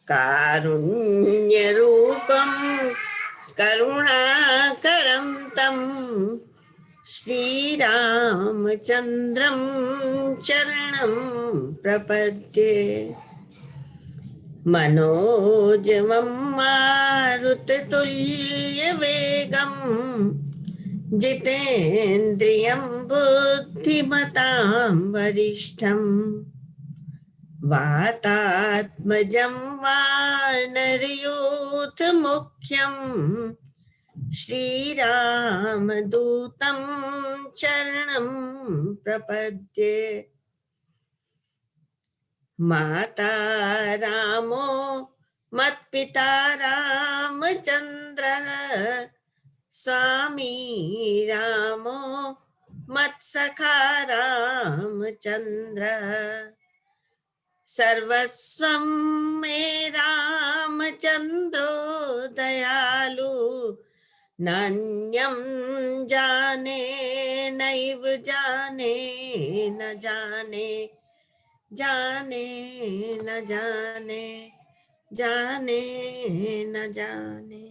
कारुण्यरूपं करुणाकरं तं श्रीरामचन्द्रं चरणं प्रपद्ये। मनोजवं मारुततुल्यवेगं जितेन्द्रियं बुद्धिमतां वरिष्ठम् वातात्मजं वानरयूथमुख्यं श्रीरामदूतं चरणं प्रपद्ये। माता रामो मत्पिता रामचन्द्रः स्वामी रामो मत्सखा रामचन्द्रः सर्वस्वं मे रामचन्द्रो दयालु नान्यं जाने नैव जाने न जाने जाने न जाने जाने न जाने।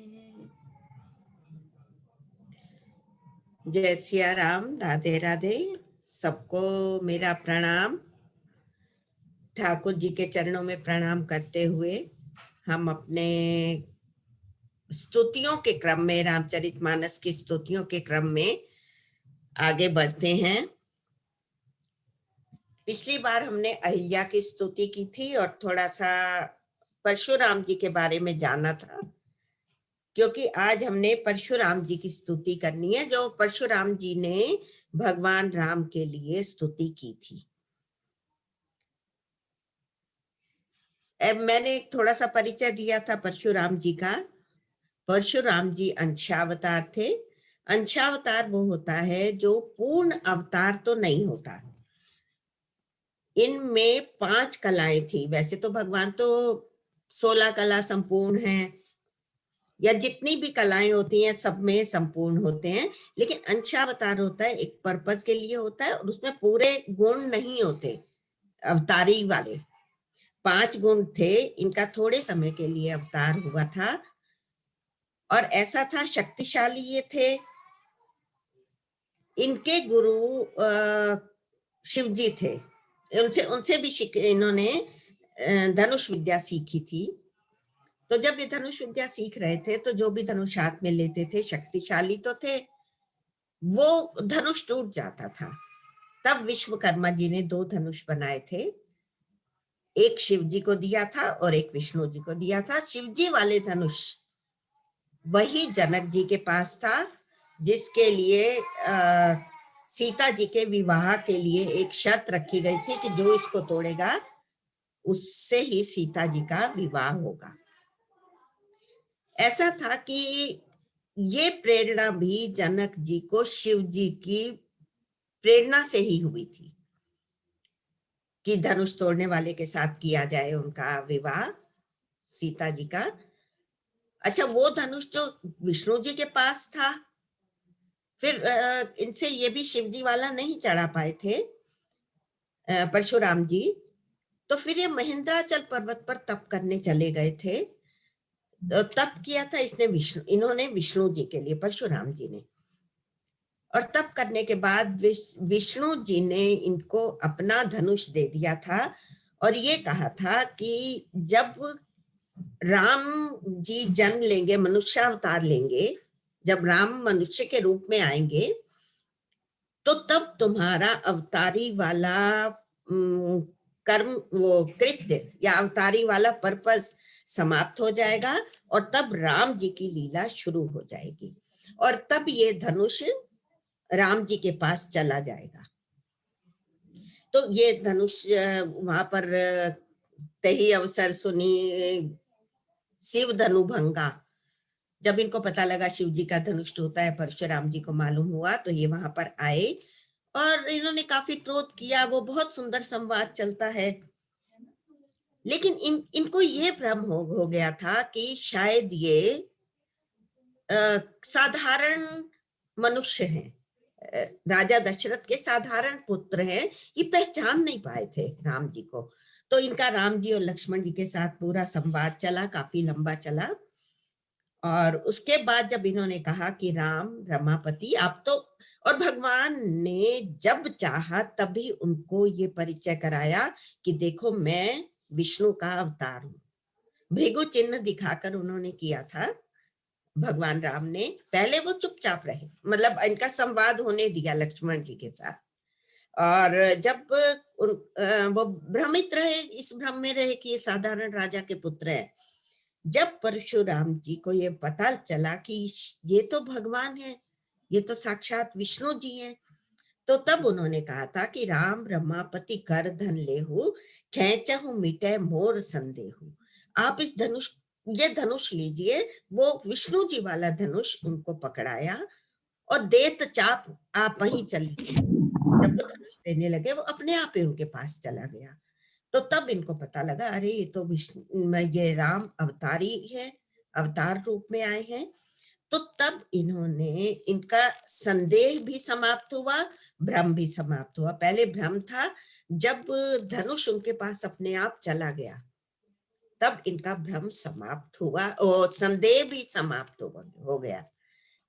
जय सिया राम। राधे राधे। सबको मेरा प्रणाम। ठाकुर जी के चरणों में प्रणाम करते हुए हम अपने स्तुतियों के क्रम में, रामचरितमानस की स्तुतियों के क्रम में आगे बढ़ते हैं। पिछली बार हमने अहिल्या की स्तुति की थी और थोड़ा सा परशुराम जी के बारे में जाना था, क्योंकि आज हमने परशुराम जी की स्तुति करनी है, जो परशुराम जी ने भगवान राम के लिए स्तुति की थी। मैंने थोड़ा सा परिचय दिया था परशुराम जी का। परशुराम जी अंशावतार थे। अंशावतार वो होता है जो पूर्ण अवतार तो नहीं होता। इनमें 5 कलाएं थी। वैसे तो भगवान तो 16 कला संपूर्ण है, या जितनी भी कलाएं होती हैं सब में संपूर्ण होते हैं, लेकिन अंशावतार होता है, एक पर्पज के लिए होता है और उसमें पूरे गुण नहीं होते। अवतारी वाले 5 गुण थे, इनका थोड़े समय के लिए अवतार हुआ था और ऐसा था, शक्तिशाली ये थे। इनके गुरु शिव जी थे। उनसे भी इन्होंने धनुष विद्या सीखी थी। तो जब ये धनुष विद्या सीख रहे थे तो जो भी धनुष हाथ में लेते थे, शक्तिशाली तो थे, वो धनुष टूट जाता था। तब विश्वकर्मा जी ने 2 धनुष बनाए थे, एक शिव जी को दिया था और एक विष्णु जी को दिया था। शिव जी वाले धनुष वही जनक जी के पास था, जिसके लिए सीता जी के विवाह के लिए एक शर्त रखी गई थी कि जो इसको तोड़ेगा उससे ही सीता जी का विवाह होगा। ऐसा था कि ये प्रेरणा भी जनक जी को शिव जी की प्रेरणा से ही हुई थी कि धनुष तोड़ने वाले के साथ किया जाए उनका विवाह, सीता जी का। अच्छा, वो धनुष जो विष्णु जी के पास था, फिर इनसे ये भी शिव जी वाला नहीं चढ़ा पाए थे परशुराम जी, तो फिर ये महेंद्राचल पर्वत पर तप करने चले गए थे। तप किया था इन्होंने विष्णु जी के लिए, परशुराम जी ने। और तप करने के बाद विष्णु जी ने इनको अपना धनुष दे दिया था और ये कहा था कि जब राम जी जन्म लेंगे, मनुष्यावतार लेंगे, जब राम मनुष्य के रूप में आएंगे, तो तब तुम्हारा अवतारी वाला कर्म, वो कृत्य या अवतारी वाला पर्पस समाप्त हो जाएगा और तब राम जी की लीला शुरू हो जाएगी और तब ये धनुष राम जी के पास चला जाएगा। तो ये धनुष वहां पर तही अवसर सुनी शिव धनु भंगा। जब इनको पता लगा शिव जी का धनुष होता है, परशुराम जी को मालूम हुआ, तो ये वहां पर आए और इन्होंने काफी क्रोध किया। वो बहुत सुंदर संवाद चलता है, लेकिन इनको ये भ्रम हो गया था कि शायद ये साधारण मनुष्य हैं, राजा दशरथ के साधारण पुत्र हैं। ये पहचान नहीं पाए थे राम जी को। तो इनका राम जी और लक्ष्मण जी के साथ पूरा संवाद चला, काफी लंबा चला। और उसके बाद जब इन्होंने कहा कि राम रमापति आप तो, और भगवान ने जब चाहा तभी उनको ये परिचय कराया कि देखो मैं विष्णु का अवतार हूँ। भृगु चिन्ह दिखाकर उन्होंने किया था भगवान राम ने। पहले वो चुपचाप रहे, मतलब इनका संवाद होने दिया लक्ष्मण जी के साथ। और जब वो भ्रमित रहे, इस भ्रम में रहे कि ये साधारण राजा के पुत्र है। जब परशुराम जी को ये पता चला कि ये तो भगवान है, ये तो साक्षात विष्णु जी हैं, तो तब उन्होंने कहा था कि राम रमापति कर धन लेहु, खेचहु मिटे मोर संदेहु। आप इस धनुष, ये धनुष लीजिए। वो विष्णु जी वाला धनुष उनको पकड़ाया और देत चाप आप वहीं चली। जब वो धनुष देने लगे वो अपने आप ही उनके पास चला गया। तो तब इनको पता लगा अरे ये तो विष्णु, ये राम अवतारी है, अवतार रूप में आए हैं। तो तब इन्होंने, इनका संदेह भी समाप्त हुआ, भ्रम भी समाप्त हुआ। पहले भ्रम था, जब धनुष उनके पास अपने आप चला गया तब इनका भ्रम समाप्त हुआ और संदेह भी समाप्त हो गया।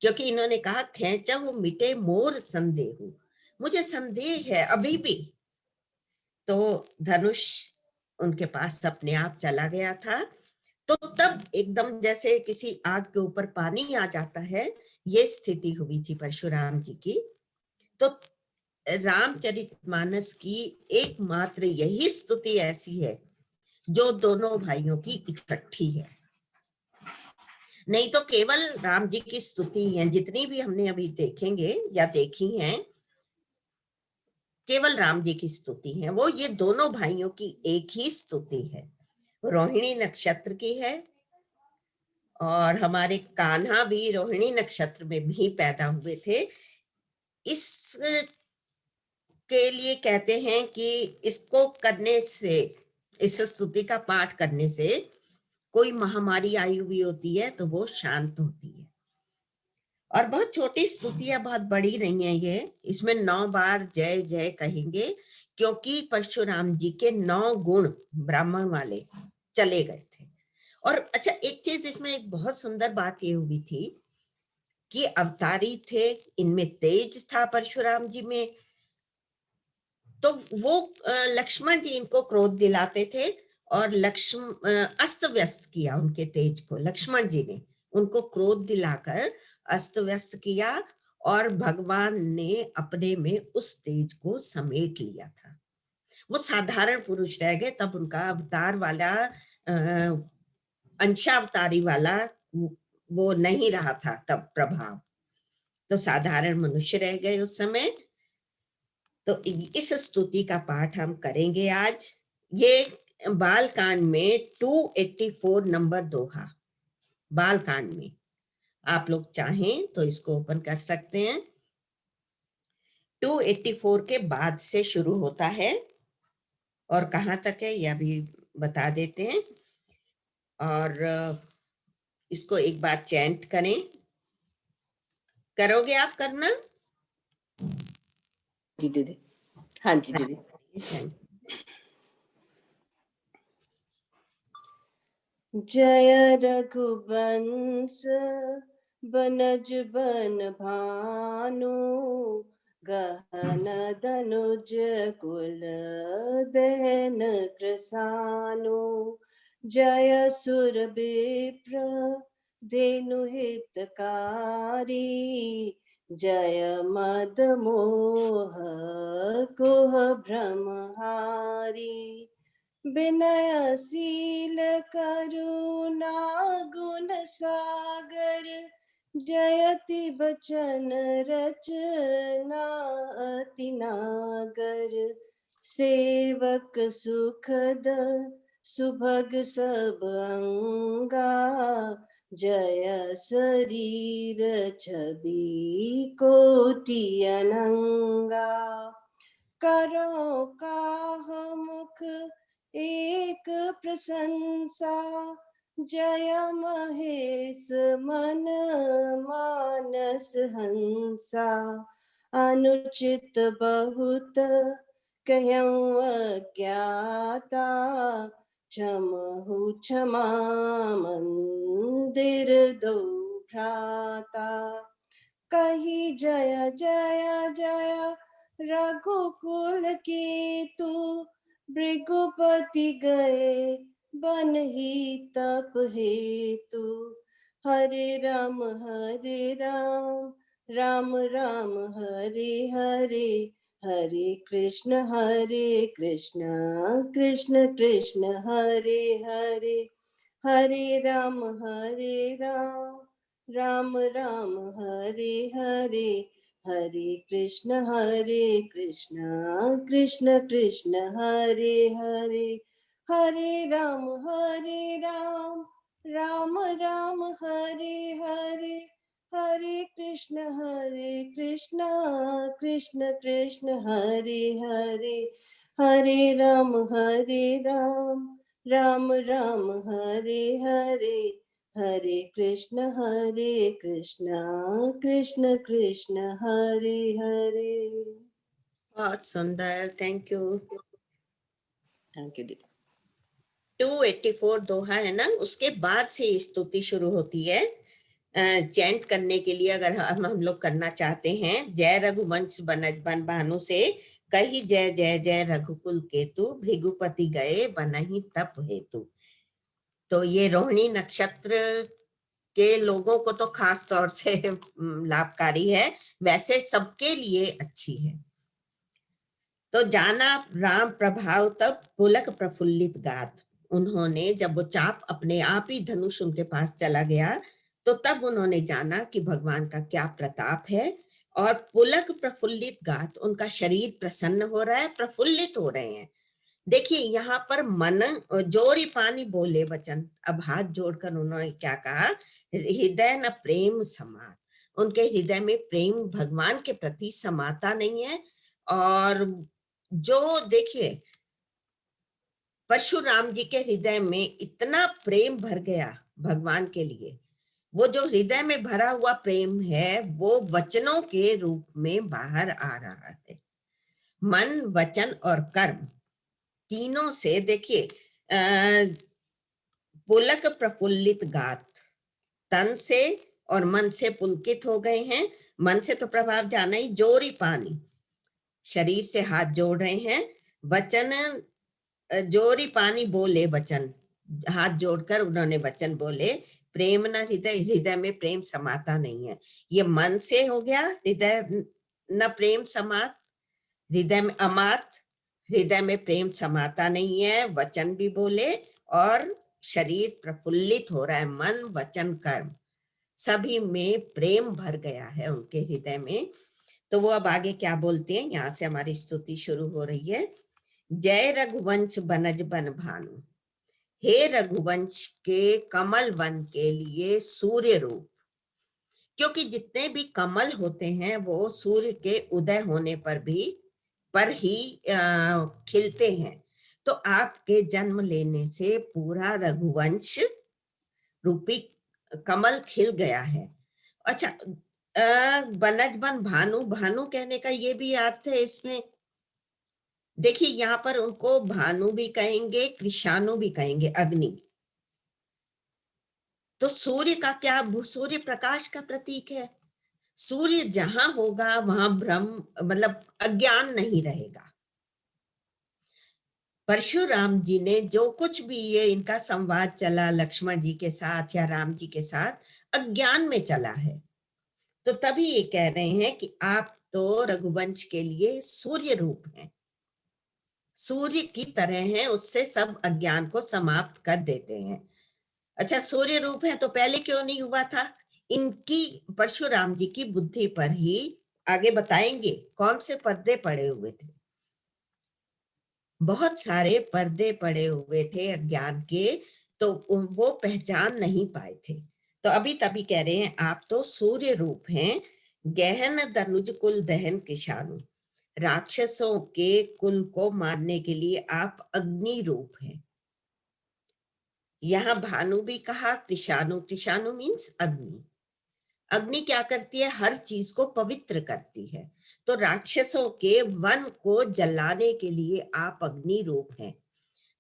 क्योंकि इन्होंने कहा खेचहु मिटे मोर संदेहु, मुझे संदेह है अभी भी। तो धनुष उनके पास अपने आप चला गया था। तो तब एकदम जैसे किसी आग के ऊपर पानी आ जाता है, ये स्थिति हुई थी परशुराम जी की। तो रामचरितमानस की एकमात्र यही स्तुति ऐसी है जो दोनों भाइयों की इकट्ठी है। नहीं तो केवल राम जी की स्तुति है, जितनी भी हमने अभी देखेंगे या देखी हैं, केवल राम जी की स्तुति है। वो ये दोनों भाइयों की एक ही स्तुति है, रोहिणी नक्षत्र की है। और हमारे कान्हा भी रोहिणी नक्षत्र में भी पैदा हुए थे। इस के लिए कहते हैं कि इसको करने से, इस स्तुति का पाठ करने से कोई महामारी आई हुई होती है तो वो शांत होती है। और बहुत छोटी स्तुतियां, बहुत बड़ी नहीं है ये। इसमें 9 बार जय जय कहेंगे, क्योंकि परशुराम जी के 9 गुण ब्राह्मण वाले चले गए थे। और अच्छा, एक चीज इसमें एक बहुत सुंदर बात ये हुई थी कि अवतारी थे, इनमें तेज था परशुराम जी में। तो वो लक्ष्मण जी इनको क्रोध दिलाते थे और अस्त व्यस्त किया उनके तेज को। लक्ष्मण जी ने उनको क्रोध दिलाकर अस्त व्यस्त किया और भगवान ने अपने में उस तेज को समेट लिया था। वो साधारण पुरुष रह गए, तब उनका अवतार वाला अंशावतारी वाला वो नहीं रहा था तब प्रभाव, तो साधारण मनुष्य रह गए उस समय। तो इस स्तुति का पाठ हम करेंगे आज। ये बाल कांड में 284 नंबर दोहा, बाल कांड में। आप लोग चाहें तो इसको ओपन कर सकते हैं। 284 के बाद से शुरू होता है और कहाँ तक है यह भी बता देते हैं। और इसको एक बार चैंट करें। करोगे आप करना? जी दीदी। हाँ जी दीदी। Thank you. जय रघुवंश बनज बन भानु, गहन धनुज कुल दहन कृसानु। जय सुर विप्र धेनु हितकारी, जय मद मोह कुह भ्रमहारी। विनयशील करुणा गुण सागर, जयति बचन रचना अति नागर। सेवक सुखद सुभग सब अंगा, जय शरीर छवि कोटि अनंगा। करो काह मुख एक प्रशंसा, जय महेश मन मानस हंसा। अनुचित बहुत कहूँ अज्ञाता, क्षमहु क्षमा मंदिर दो भ्राता। कही जय जय जय रघुकुल केतु, भृगुपति गए बन ही तप हेतु। हरे राम राम राम हरे हरे, हरे कृष्ण कृष्ण कृष्ण हरे हरे। हरे राम राम राम हरे हरे, हरे कृष्ण कृष्ण कृष्ण हरे हरे। हरे राम राम राम हरे हरे, हरे कृष्ण कृष्ण कृष्ण हरे हरे। हरे राम राम राम हरे हरे, हरे कृष्ण कृष्ण कृष्ण हरे हरे। बहुत सुंदर, थैंक यू। थैंक यू दीदी। 284 दोहा है ना, उसके बाद से ये स्तुति शुरू होती है। चैंट करने के लिए अगर हम लोग करना चाहते हैं, जय रघुवंश बनज बन भानु से कही जय जय जय रघुकुल केतु, भृगुपति गए बनहि तप हेतु। तो ये रोहिणी नक्षत्र के लोगों को तो खास तौर से लाभकारी है, वैसे सबके लिए अच्छी है। तो जाना राम प्रभाव तब पुलक प्रफुल्लित गात। उन्होंने जब वो चाप अपने आप ही धनुष उनके पास चला गया, तो तब उन्होंने जाना कि भगवान का क्या प्रताप है। और पुलक प्रफुल्लित गात, उनका शरीर प्रसन्न हो रहा है, प्रफुल्लित हो रहे हैं। देखिए यहाँ पर मन जोरी पानी बोले वचन, अब हाथ जोड़कर उन्होंने क्या कहा, हृदय न प्रेम समात। उनके हृदय में प्रेम भगवान के प्रति समाता नहीं है। और जो देखिए परशुराम जी के हृदय में इतना प्रेम भर गया भगवान के लिए, वो जो हृदय में भरा हुआ प्रेम है वो वचनों के रूप में बाहर आ रहा है। मन वचन और कर्म तीनों से देखिए पुलक प्रफुल्लित गात, तन से और मन से पुलकित हो गए हैं। मन से तो प्रभाव जाना ही, जोरी पानी, शरीर से हाथ जोड़ रहे हैं। वचन जोरी पानी बोले वचन, हाथ जोड़कर उन्होंने वचन बोले। प्रेम न हृदय, हृदय में प्रेम समाता नहीं है। ये मन से हो गया, हृदय न प्रेम समात, हृदय में अमात, हृदय में प्रेम समाता नहीं है। वचन भी बोले और शरीर प्रफुल्लित हो रहा है, मन वचन कर्म सभी में प्रेम भर गया है उनके हृदय में। तो वो अब आगे क्या बोलते हैं, यहाँ से हमारी स्तुति शुरू हो रही है। जय रघुवंश बनज बन भानु, हे रघुवंश के कमल वन के लिए सूर्य रूप। क्योंकि जितने भी कमल होते हैं वो सूर्य के उदय होने पर ही खिलते हैं। तो आपके जन्म लेने से पूरा रघुवंश रूपी कमल खिल गया है। अच्छा, बनज बन भानु, भानु कहने का ये भी अर्थ है इसमें। देखिए यहाँ पर उनको भानु भी कहेंगे, कृषाणु भी कहेंगे, अग्नि। तो सूर्य का क्या, सूर्य प्रकाश का प्रतीक है। सूर्य जहां होगा वहां ब्रह्म मतलब अज्ञान नहीं रहेगा। परशुराम जी ने जो कुछ भी ये इनका संवाद चला लक्ष्मण जी के साथ या राम जी के साथ, अज्ञान में चला है। तो तभी ये कह रहे हैं कि आप तो रघुवंश के लिए सूर्य रूप हैं, सूर्य की तरह हैं, उससे सब अज्ञान को समाप्त कर देते हैं। अच्छा, सूर्य रूप है तो पहले क्यों नहीं हुआ था? इनकी परशुराम जी की बुद्धि पर ही आगे बताएंगे कौन से पर्दे पड़े हुए थे। बहुत सारे पर्दे पड़े हुए थे अज्ञान के, तो वो पहचान नहीं पाए थे। तो अभी तभी कह रहे हैं आप तो सूर्य रूप हैं, गहन धनुज कुल दहन किशानु। राक्षसों के कुल को मारने के लिए आप अग्नि रूप हैं। यहाँ भानु भी कहा, कृषाणु, कृषाणु मीन्स अग्नि। अग्नि क्या करती है, हर चीज को पवित्र करती है। तो राक्षसों के वन को जलाने के लिए आप अग्नि रूप हैं।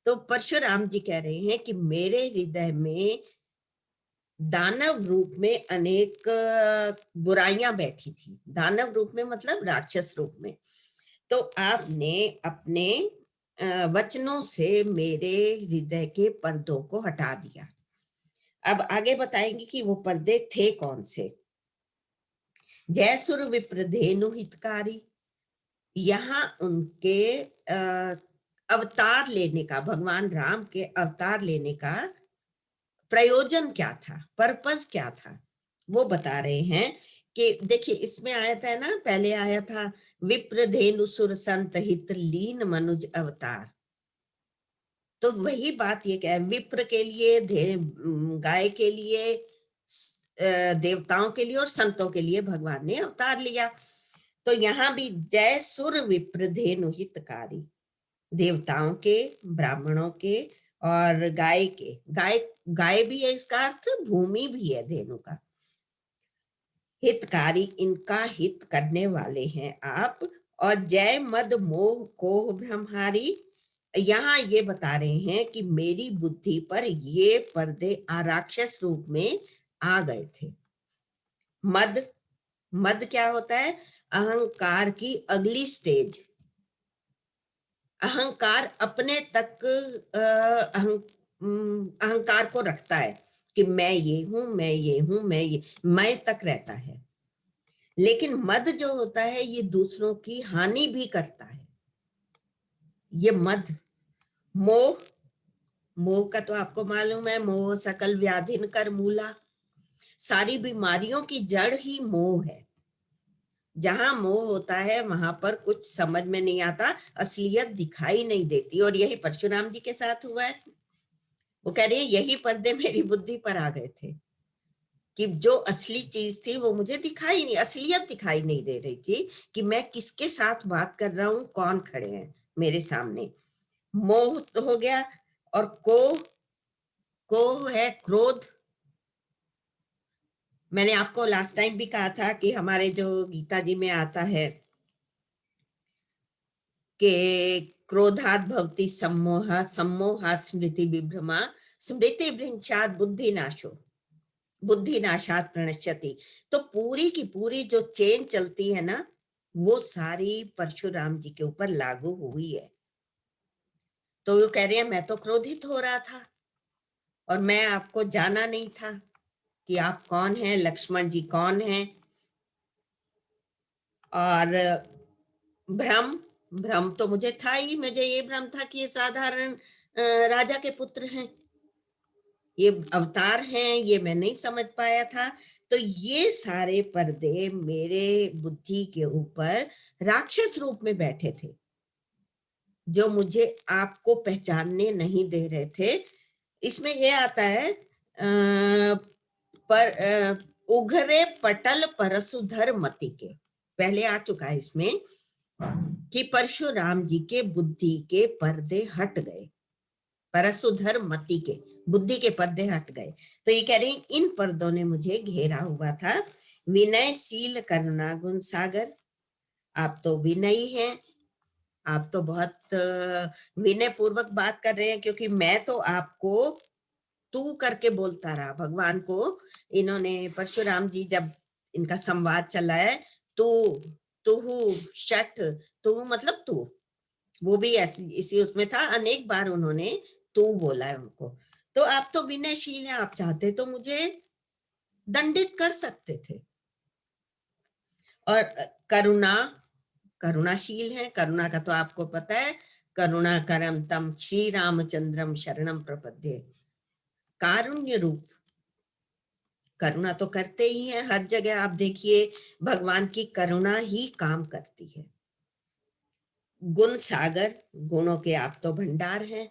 तो परशुराम जी कह रहे हैं कि मेरे हृदय में दानव रूप में अनेक बुराइयां बैठी थी। दानव रूप में मतलब राक्षस रूप में। तो आपने अपने वचनों से मेरे हृदय के पर्दों को हटा दिया। अब आगे बताएंगे कि वो पर्दे थे कौन से। जयसुर विप्रधेनु हितकारी, यहाँ उनके अवतार लेने का, भगवान राम के अवतार लेने का प्रयोजन क्या था, पर्पस क्या था, वो बता रहे हैं कि देखिए इसमें आया था ना, पहले आया था विप्रधेनु सुर संत हित लीन मनुज अवतार। तो वही बात ये क्या है, विप्र के लिए, गाय के लिए, देवताओं के लिए और संतों के लिए भगवान ने अवतार लिया। तो यहाँ भी जय सुर विप्रधेनु हितकारी, देवताओं के, ब्राह्मणों के और गाय के। गाय गाय भी है, इसका अर्थ भूमि भी है धेनु का। हितकारी, इनका हित करने वाले हैं आप। और जय मद मोह कोह ब्रह्मारी, यहाँ ये बता रहे हैं कि मेरी बुद्धि पर ये पर्दे राक्षस रूप में आ गए थे। मद, मद क्या होता है, अहंकार की अगली स्टेज। अहंकार अपने तक अहंकार को रखता है कि मैं ये हूं, मैं ये हूं, मैं तक रहता है। लेकिन मद जो होता है ये दूसरों की हानि भी करता है, ये मद। मोह, मोह का तो आपको मालूम है, मोह सकल व्याधिन कर मूला, सारी बीमारियों की जड़ ही मोह है। जहां मोह होता है वहां पर कुछ समझ में नहीं आता, असलियत दिखाई नहीं देती। और यही परशुराम जी के साथ हुआ है। वो कह रहे हैं यही पर्दे मेरी बुद्धि पर आ गए थे कि जो असली चीज थी वो मुझे दिखाई नहीं, असलियत दिखाई नहीं दे रही थी कि मैं किसके साथ बात कर रहा हूं, कौन खड़े हैं मेरे सामने। मोह तो हो गया। और कोह, कोह है क्रोध। मैंने आपको लास्ट टाइम भी कहा था कि हमारे जो गीता जी में आता है कि क्रोधात भवति सम्मोह, सम्मोहात् स्मृति विभ्रमा, स्मृति भ्रंशात् बुद्धि नाशो, बुद्धि नाशात् प्रणश्यति। तो पूरी की पूरी जो चेन चलती है ना, वो सारी परशुराम जी के ऊपर लागू हुई है। तो वो कह रहे हैं मैं तो क्रोधित हो रहा था और मैं आपको जाना नहीं था कि आप कौन हैं, लक्ष्मण जी कौन हैं। और भ्रम, भ्रम तो मुझे था ही, मुझे ये भ्रम था कि ये साधारण राजा के पुत्र हैं, ये अवतार हैं, ये मैं नहीं समझ पाया था। तो ये सारे पर्दे मेरे बुद्धि के ऊपर राक्षस रूप में बैठे थे, जो मुझे आपको पहचानने नहीं दे रहे थे। इसमें ये आता है पर उघरे पटल परशुधर मति के, पहले आ चुका है इसमें कि परशुराम जी के बुद्धि के पर्दे हट गए, परशुधर मति के बुद्धि के पर्दे हट गए। तो ये कह रहे हैं इन पर्दों ने मुझे घेरा हुआ था। विनयशील करुणा गुण सागर, आप तो विनयी हैं, आप तो बहुत विनय पूर्वक बात कर रहे हैं, क्योंकि मैं तो आपको तू करके बोलता रहा भगवान को। इन्होंने परशुराम जी जब इनका संवाद चला है, तू, तुहु, शठ, तू मतलब तू, वो भी ऐसी इसी उसमें था, अनेक बार उन्होंने तू बोला है उनको। तो आप तो विनयशील हैं, आप चाहते तो मुझे दंडित कर सकते थे। और करुणा, करुणाशील है, करुणा का तो आपको पता है, करुणा करम तम श्री रामचंद्रम शरणम प्रपद्ये, कारुण्य रूप। करुणा तो करते ही हैं, हर जगह आप देखिए भगवान की करुणा ही काम करती है। गुण सागर, गुणों के आप तो भंडार हैं।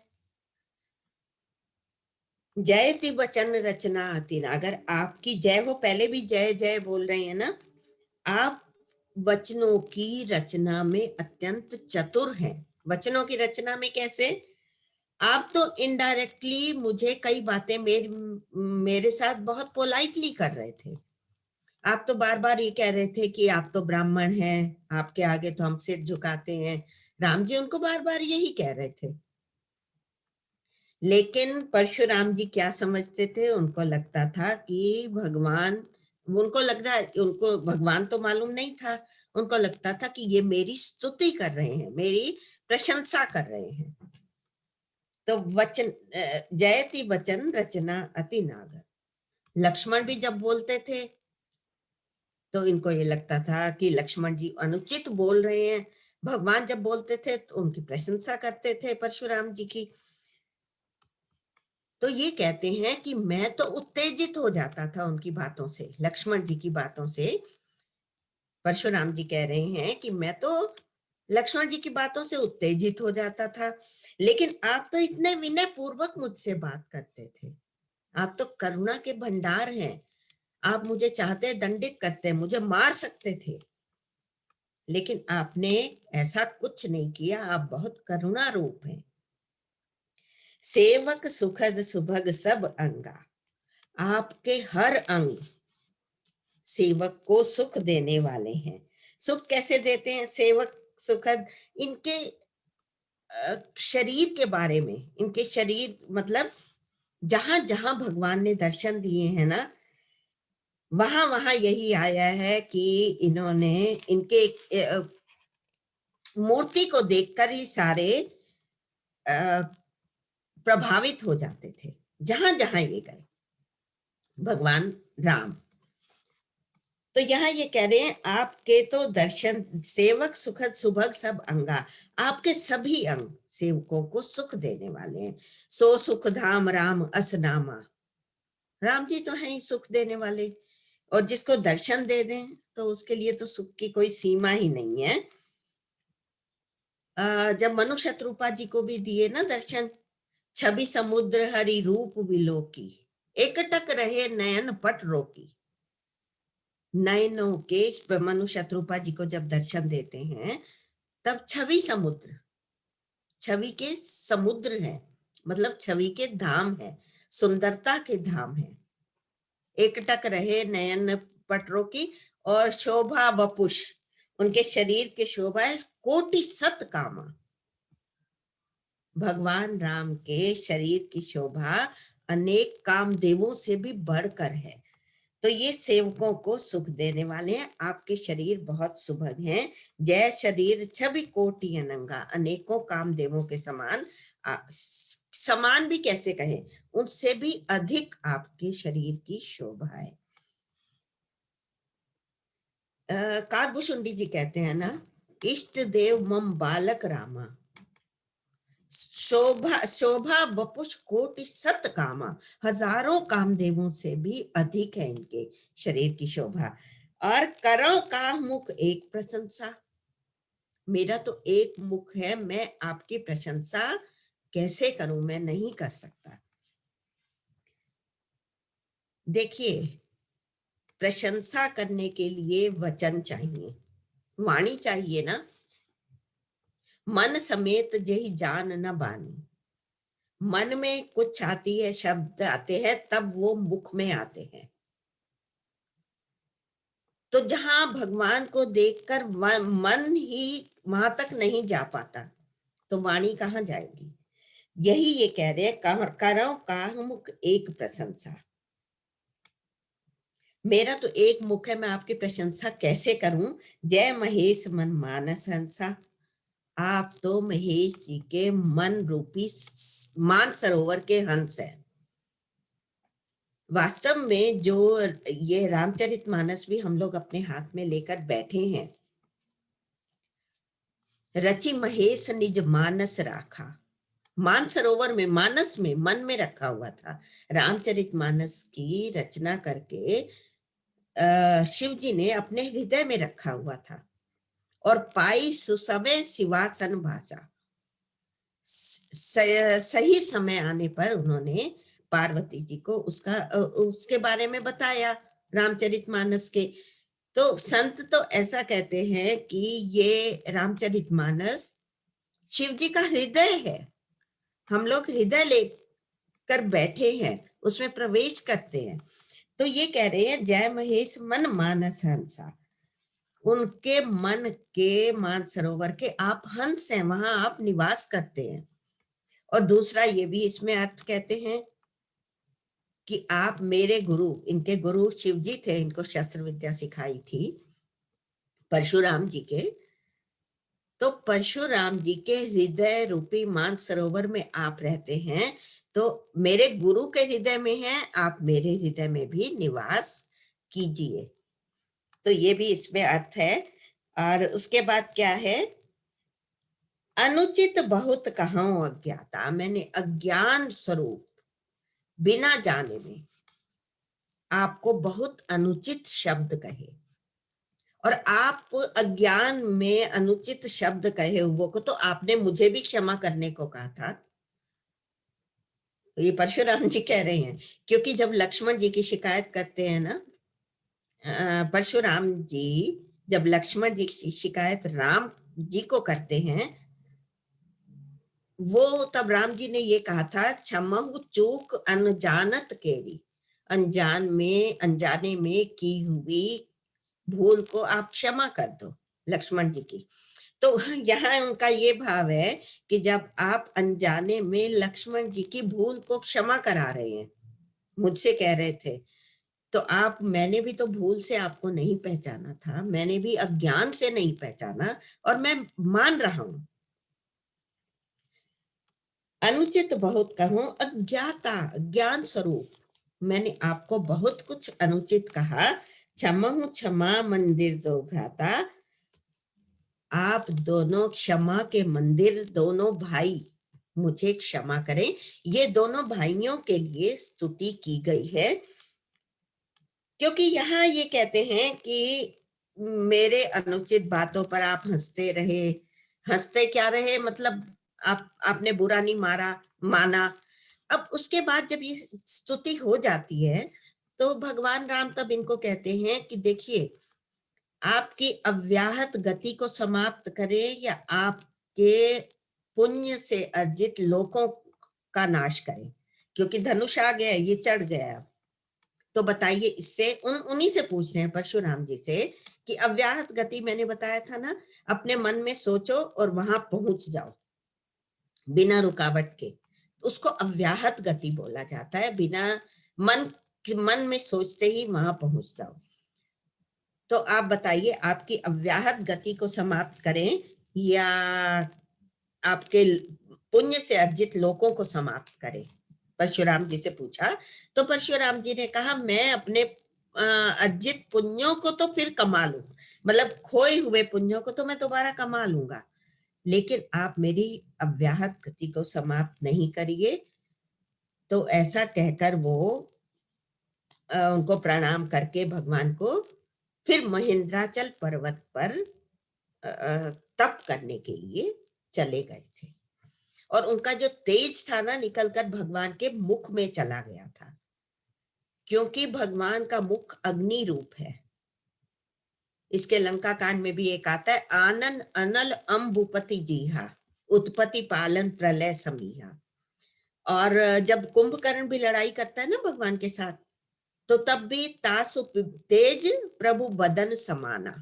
जयति वचन रचना आती ना, अगर आपकी जय हो, पहले भी जय जय बोल रहे हैं ना, आप वचनों की रचना में अत्यंत चतुर हैं। वचनों की रचना में कैसे, आप तो इनडायरेक्टली मुझे कई बातें मेरे साथ बहुत पोलाइटली कर रहे थे। आप तो बार बार ये कह रहे थे कि आप तो ब्राह्मण हैं, आपके आगे तो हम सिर झुकाते हैं। राम जी उनको बार बार यही कह रहे थे। लेकिन परशुराम जी क्या समझते थे, उनको लगता था कि भगवान, उनको लग रहा है, उनको भगवान तो मालूम नहीं था, उनको लगता था कि ये मेरी स्तुति कर रहे हैं, मेरी प्रशंसा कर रहे हैं। तो वचन जयति वचन रचना अति नागर। लक्ष्मण भी जब बोलते थे तो इनको ये लगता था कि लक्ष्मण जी अनुचित बोल रहे हैं। भगवान जब बोलते थे तो उनकी प्रशंसा करते थे परशुराम जी की। तो ये कहते हैं कि मैं तो उत्तेजित हो जाता था उनकी बातों से, लक्ष्मण जी की बातों से। परशुराम जी कह रहे हैं कि मैं तो लक्ष्मण जी की बातों से उत्तेजित हो जाता था, लेकिन आप तो इतने विनय पूर्वक मुझसे बात करते थे। आप तो करुणा के भंडार हैं, आप मुझे चाहते दंडित करते, मुझे मार सकते थे, लेकिन आपने ऐसा कुछ नहीं किया। आप बहुत करुणा रूप हैं। सेवक सुखद सुभग सब अंगा। आपके हर अंग सेवक को सुख देने वाले हैं। सुख कैसे देते हैं सेवक सुखद? इनके शरीर के बारे में, इनके शरीर मतलब जहां जहां भगवान ने दर्शन दिए हैं ना, वहां वहां यही आया है कि इन्होंने इनके मूर्ति को देखकर ही सारे प्रभावित हो जाते थे, जहां जहां ये गए भगवान राम। तो यहाँ ये कह रहे हैं आपके तो दर्शन सेवक सुखद सुभग सब अंगा। आपके सभी अंग सेवकों को सुख देने वाले हैं। सो सुख धाम राम असनामा। राम जी तो हैं ही सुख देने वाले, और जिसको दर्शन दे दें तो उसके लिए तो सुख की कोई सीमा ही नहीं है। जब मनु शत्रुपा जी को भी दिए ना दर्शन, छवि समुद्र हरि रूप विलोकी, एकटक रहे नयन पट रोकी। नयनों के मनु शत्रुपा जी को जब दर्शन देते हैं तब छवि समुद्र, छवि के समुद्र है, मतलब छवि के धाम है, सुंदरता के धाम है। एकटक रहे नयन पटरों की, और शोभा वपुष, उनके शरीर के शोभा है कोटि सत कामा। भगवान राम के शरीर की शोभा अनेक कामदेवों से भी बढ़कर है। तो ये सेवकों को सुख देने वाले हैं। आपके शरीर बहुत सुभग हैं, जय शरीर छवि कोटि अनंगा। अनेकों कामदेवों के समान, समान भी कैसे कहें, उनसे भी अधिक आपके शरीर की शोभा है। काकभूषुंडी जी कहते हैं ना, इष्ट देव मम बालक रामा, शोभा शोभा बपुष कोटि सत कामा। हजारों कामदेवों से भी अधिक है इनके शरीर की शोभा। और करो का मुख एक प्रशंसा। मेरा तो एक मुख है, मैं आपकी प्रशंसा कैसे करूं, मैं नहीं कर सकता। देखिए, प्रशंसा करने के लिए वचन चाहिए, वाणी चाहिए ना। मन समेत जही जान न बानी। मन में कुछ आती है, शब्द आते हैं, तब वो मुख में आते हैं। तो जहां भगवान को देखकर मन ही वहां तक नहीं जा पाता तो वाणी कहाँ जाएगी? यही ये कह रहे हैं, करो का मुख एक प्रशंसा। मेरा तो एक मुख है, मैं आपकी प्रशंसा कैसे करूं? जय महेश मन मानस हंसा। आप तो महेश जी के मन रूपी मान सरोवर के हंस है। वास्तव में जो ये रामचरितमानस भी हम लोग अपने हाथ में लेकर बैठे हैं, रचि महेश निज मानस राखा। मान सरोवर में, मानस में, मन में रखा हुआ था। रामचरितमानस की रचना करके शिव जी ने अपने हृदय में रखा हुआ था। और पाई सुसमय सिवासन भाषा, सही समय आने पर उन्होंने पार्वती जी को उसके बारे में बताया रामचरितमानस के। तो संत तो ऐसा कहते हैं कि ये रामचरितमानस शिव जी का हृदय है। हम लोग हृदय लेकर बैठे हैं, उसमें प्रवेश करते हैं। तो ये कह रहे हैं जय महेश मन मानस हंसा, उनके मन के मानसरोवर के आप हंस हैं, वहां आप निवास करते हैं। और दूसरा ये भी इसमें अर्थ कहते हैं कि आप मेरे गुरु, इनके गुरु शिव जी थे, इनको शस्त्र विद्या सिखाई थी परशुराम जी के। तो परशुराम जी के हृदय रूपी मानसरोवर में आप रहते हैं, तो मेरे गुरु के हृदय में हैं, आप मेरे हृदय में भी निवास कीजिए। तो ये भी इसमें अर्थ है। और उसके बाद क्या है, अनुचित बहुत कहूं अज्ञाता, मैंने अज्ञान स्वरूप बिना जाने में आपको बहुत अनुचित शब्द कहे। और आप अज्ञान में अनुचित शब्द कहे हुए को तो आपने मुझे भी क्षमा करने को कहा था। तो ये परशुराम जी कह रहे हैं, क्योंकि जब लक्ष्मण जी की शिकायत करते हैं ना, परशुराम जी जब लक्ष्मण जी की शिकायत राम जी को करते हैं, वो तब राम जी ने ये कहा था, क्षमहु चूक अनजानत केरी, अनजाने में की हुई भूल को आप क्षमा कर दो लक्ष्मण जी की। तो यहाँ उनका ये भाव है कि जब आप अनजाने में लक्ष्मण जी की भूल को क्षमा करा रहे हैं, मुझसे कह रहे थे, तो आप, मैंने भी तो भूल से आपको नहीं पहचाना था, मैंने भी अज्ञान से नहीं पहचाना, और मैं मान रहा हूं। अनुचित बहुत कहूं अज्ञाता, ज्ञान स्वरूप मैंने आपको बहुत कुछ अनुचित कहा। क्षमहु क्षमा मंदिर दो भ्राता, आप दोनों क्षमा के मंदिर, दोनों भाई मुझे क्षमा करें। ये दोनों भाइयों के लिए स्तुति की गई है, क्योंकि यहाँ ये कहते हैं कि मेरे अनुचित बातों पर आप हंसते रहे। हंसते क्या रहे, मतलब आपने बुरा नहीं माना। अब उसके बाद जब ये स्तुति हो जाती है, तो भगवान राम तब इनको कहते हैं कि देखिए, आपकी अव्याहत गति को समाप्त करें या आपके पुण्य से अर्जित लोकों का नाश करें, क्योंकि धनुष आ गया, ये चढ़ गया। तो बताइए, इससे उन्हीं से पूछते हैं परशुराम जी से कि अव्याहत गति मैंने बताया था ना, अपने मन में सोचो और वहां पहुंच जाओ बिना रुकावट के, उसको अव्याहत गति बोला जाता है। बिना मन में सोचते ही वहां पहुंच जाओ। तो आप बताइए, आपकी अव्याहत गति को समाप्त करें या आपके पुण्य से अर्जित लोकों को समाप्त करें, परशुराम जी से पूछा। तो परशुराम जी ने कहा, मैं अपने अर्जित पुण्यों को तो फिर कमा लूं, मतलब खोए हुए पुण्यों को तो मैं दोबारा कमा लूंगा, लेकिन आप मेरी अव्याहत गति को समाप्त नहीं करिए। तो ऐसा कहकर वो उनको प्रणाम करके भगवान को फिर महेंद्राचल पर्वत पर तप करने के लिए चले गए थे। और उनका जो तेज था ना, निकलकर भगवान के मुख में चला गया था, क्योंकि भगवान का मुख अग्नि रूप है। इसके लंका कांड में भी एक आता है, आनन अनल अम्बुपति जीहा, उत्पत्ति पालन प्रलय समीहा। और जब कुंभकर्ण भी लड़ाई करता है ना भगवान के साथ, तो तब भी तासु तेज प्रभु बदन समाना,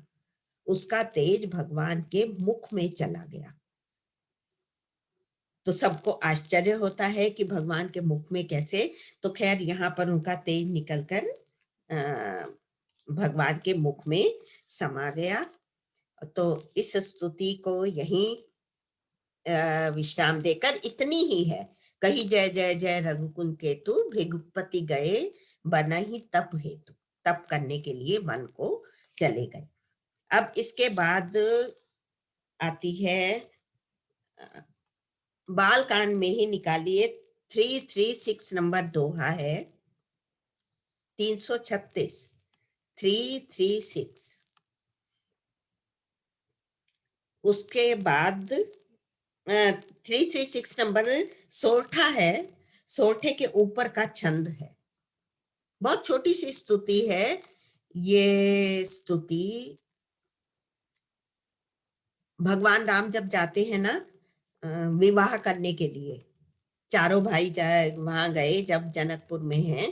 उसका तेज भगवान के मुख में चला गया। तो सबको आश्चर्य होता है कि भगवान के मुख में कैसे, तो खैर यहाँ पर उनका तेज निकलकर भगवान के मुख में समा गया। तो इस स्तुति को यहीं विश्राम देकर इतनी ही है, कही जय जय जय रघुकुल केतु, भृगुपति गए बना ही तप हेतु, तप करने के लिए वन को चले गए। अब इसके बाद आती है बाल कांड में ही निकालिए, 336 नंबर दोहा है, 336 336। उसके बाद 336 नंबर सोरठा है, सोरठे के ऊपर का छंद है। बहुत छोटी सी स्तुति है। ये स्तुति भगवान राम जब जाते हैं ना विवाह करने के लिए, चारों भाई वहां गए जब जनकपुर में हैं,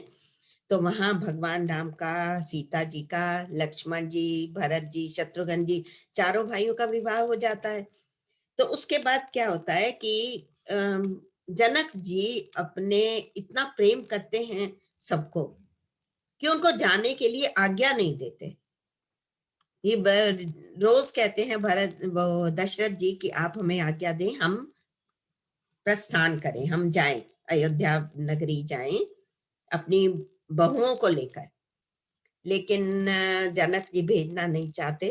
तो वहां भगवान राम का, सीता जी का, लक्ष्मण जी, भरत जी, शत्रुघ्न जी, चारों भाइयों का विवाह हो जाता है। तो उसके बाद क्या होता है कि जनक जी अपने इतना प्रेम करते हैं सबको कि उनको जाने के लिए आज्ञा नहीं देते। ये रोज कहते हैं भरत वो दशरथ जी कि आप हमें आज्ञा दें, हम प्रस्थान करें, हम जाएं, अयोध्या नगरी जाएं अपनी बहुओं को लेकर। लेकिन जनक जी भेजना नहीं चाहते।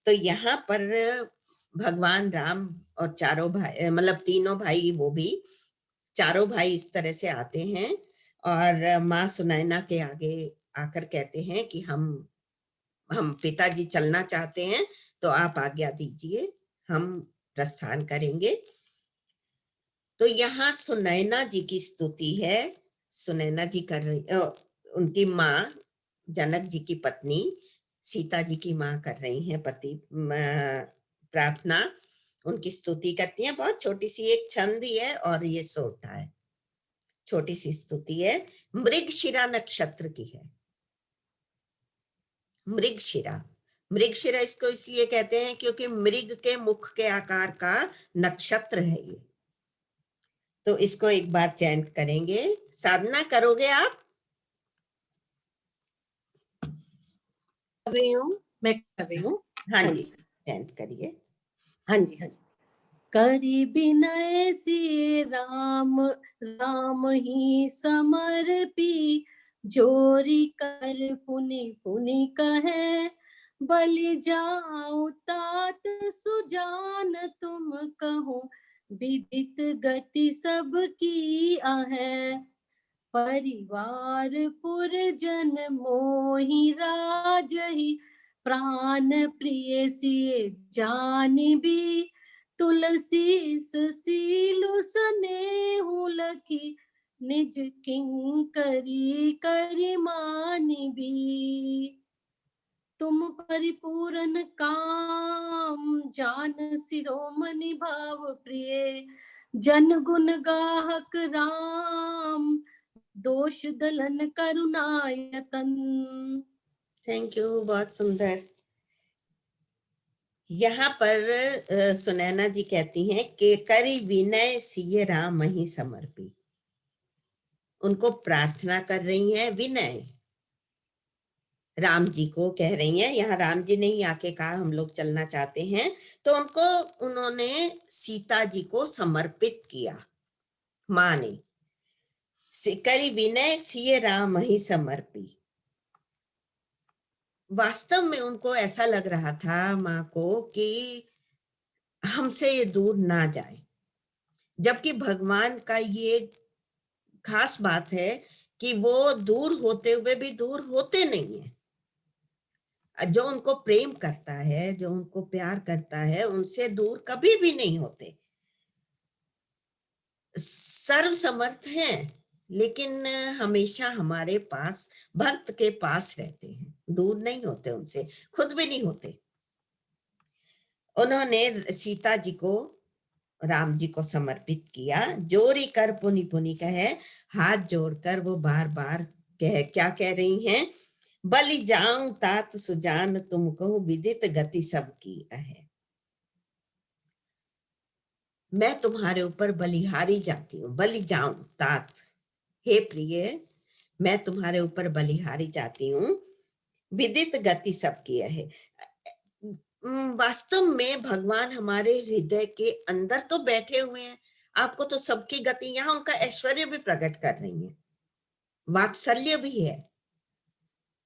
तो यहाँ पर भगवान राम और चारों भाई, मतलब तीनों भाई, वो भी चारों भाई इस तरह से आते हैं और माँ सुनैना के आगे आकर कहते हैं कि हम पिताजी चलना चाहते हैं, तो आप आज्ञा दीजिए, हम प्रस्थान करेंगे। तो यहाँ सुनैना जी की स्तुति है। सुनैना जी कर रही, उनकी माँ जनक जी की पत्नी सीता जी की माँ कर रही हैं प्रार्थना, उनकी स्तुति करती हैं। बहुत छोटी सी एक छंद ही है और ये सोटा है, छोटी सी स्तुति है। मृगशिरा नक्षत्र की है। मृगशिरा, मृगशिरा इसको इसलिए कहते हैं क्योंकि मृग के मुख के आकार का नक्षत्र है ये। तो इसको एक बार चैंट करेंगे। साधना करोगे आप? कर रही हूँ, मैं कर रही हूँ। हाँ हाँ जी, जी, चैंट करिए। हाँ जी, हाँ जी। करि बिनय सिय राम, राम ही समर्पी, जोरी कर पुनि पुनि कहे, बलि जाऊं तात सुजान तुम कहो, विदित गति सबकी आहे, परिवार पुरजन मोहि राजहि, प्राण प्रिय सिय जानिबी, तुलसी सीलु स्नेहु लखी, निज किंकरी करि मानिबी, तुम परिपूरन काम, जान शिरोमणि भाव प्रिय, जन गुण गाहक राम, दोष दलन करुणायतन। थैंक यू, बहुत सुंदर। यहाँ पर सुनैना जी कहती हैं कि करि विनय सिय राम ही समर्पी। उनको प्रार्थना कर रही हैं, विनय राम जी को कह रही हैं। यहाँ राम जी ने ही आके कहा हम लोग चलना चाहते हैं, तो उन्होंने सीता जी को समर्पित किया। माँ ने करि विनय सिय राम ही समर्पी। वास्तव में उनको ऐसा लग रहा था माँ को कि हमसे ये दूर ना जाए, जबकि भगवान का ये खास बात है कि वो दूर होते हुए भी दूर होते नहीं है। जो उनको प्रेम करता है, जो उनको प्यार करता है, उनसे दूर कभी भी नहीं होते। सर्व समर्थ हैं, लेकिन हमेशा हमारे पास, भक्त के पास रहते हैं, दूर नहीं होते उनसे, खुद भी नहीं होते। उन्होंने सीता जी को, राम जी को समर्पित किया। जोरी कर पुनि पुनि कहे, हाथ जोड़कर वो बार बार क्या कह रही हैं? बलि जाऊं तात सुजान तुमको, विदित गति सबकी है। मैं तुम्हारे ऊपर बलिहारी जाती हूँ। बलि जाऊं तात, हे प्रिय, मैं तुम्हारे ऊपर बलिहारी जाती हूँ, विदित गति सबकी है। वास्तव में भगवान हमारे हृदय के अंदर तो बैठे हुए हैं। आपको तो सबकी गति, यहाँ उनका ऐश्वर्य भी प्रकट कर रही है, वात्सल्य भी है।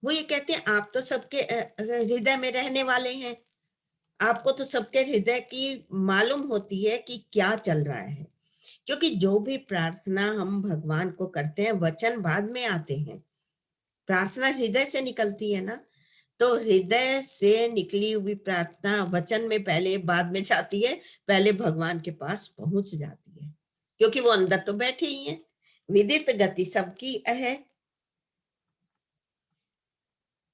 वो ये कहते हैं आप तो सबके हृदय में रहने वाले हैं, आपको तो सबके हृदय की मालूम होती है कि क्या चल रहा है। क्योंकि जो भी प्रार्थना हम भगवान को करते हैं, वचन बाद में आते हैं, प्रार्थना हृदय से निकलती है ना। तो हृदय से निकली हुई प्रार्थना वचन में पहले, बाद में जाती है, पहले भगवान के पास पहुंच जाती है, क्योंकि वो अंदर तो बैठे ही हैं। विदित गति सबकी है।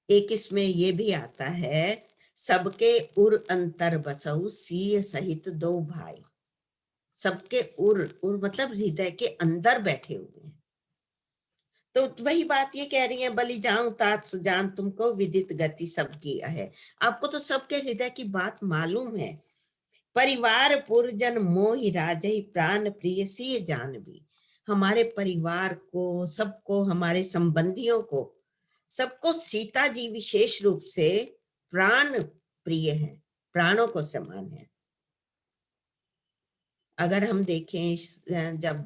एक इसमें ये भी आता है, सबके उर अंतर बसऊ, सीय सहित दो भाई। सबके उर मतलब हृदय के अंदर बैठे हुए हैं। तो वही बात ये कह रही है, बलि जाऊं तात सुजान तुमको विदित गति सबकी है। आपको तो सबके हृदय की बात मालूम है। परिवार पुरजन मोहि राजई प्राण प्रिय सी जान भी। हमारे परिवार को, सबको, हमारे संबंधियों को, सबको सीता जी विशेष रूप से प्राण प्रिय है, प्राणों को समान है। अगर हम देखें जब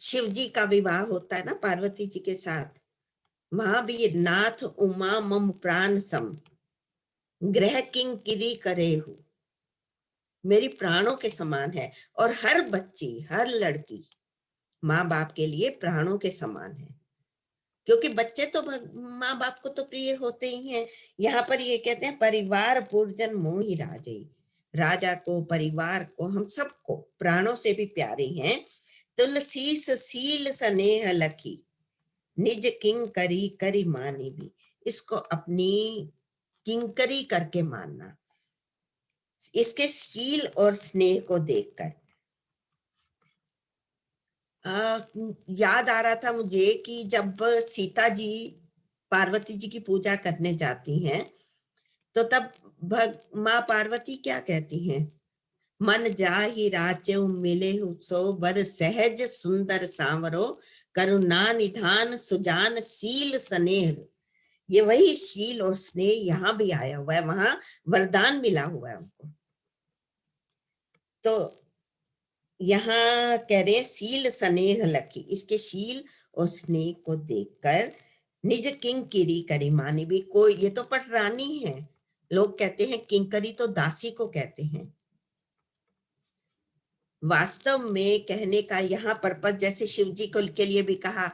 शिव जी का विवाह होता है ना पार्वती जी के साथ, वहां भी नाथ उमा मम प्राण सम ग्रह किंकिरी करे हूँ, मेरी प्राणों के समान है। और हर बच्ची, हर लड़की माँ बाप के लिए प्राणों के समान है, क्योंकि बच्चे तो माँ बाप को तो प्रिय होते ही हैं। यहाँ पर ये कहते हैं परिवार पुरजन मोहि राजई, राजा को, परिवार को, हम सबको प्राणों से भी प्यारे हैं। तुलसी सील स्नेह लखी निज किंकरी करी मानी भी। इसको अपनी किंकरी करके मानना, इसके शील और स्नेह को देखकर। याद आ रहा था मुझे कि जब सीता जी पार्वती जी की पूजा करने जाती हैं, तो तब माँ पार्वती क्या कहती हैं, मन जाहि राचे मिले सो बर सहज सुंदर सांवरो करुणा निधान सुजान शील स्नेह। ये वही शील और स्नेह यहाँ भी आया हुआ है, वहां वरदान मिला हुआ है उनको। तो यहाँ कह रहे हैं शील स्नेह लखी, इसके शील और स्नेह को देखकर निज किंकिरी करी मानी भी। कोई, ये तो पटरानी है, लोग कहते हैं किंकरी तो दासी को कहते हैं। वास्तव में कहने का यहाँ पर्पस, जैसे शिव जी को के लिए भी कहा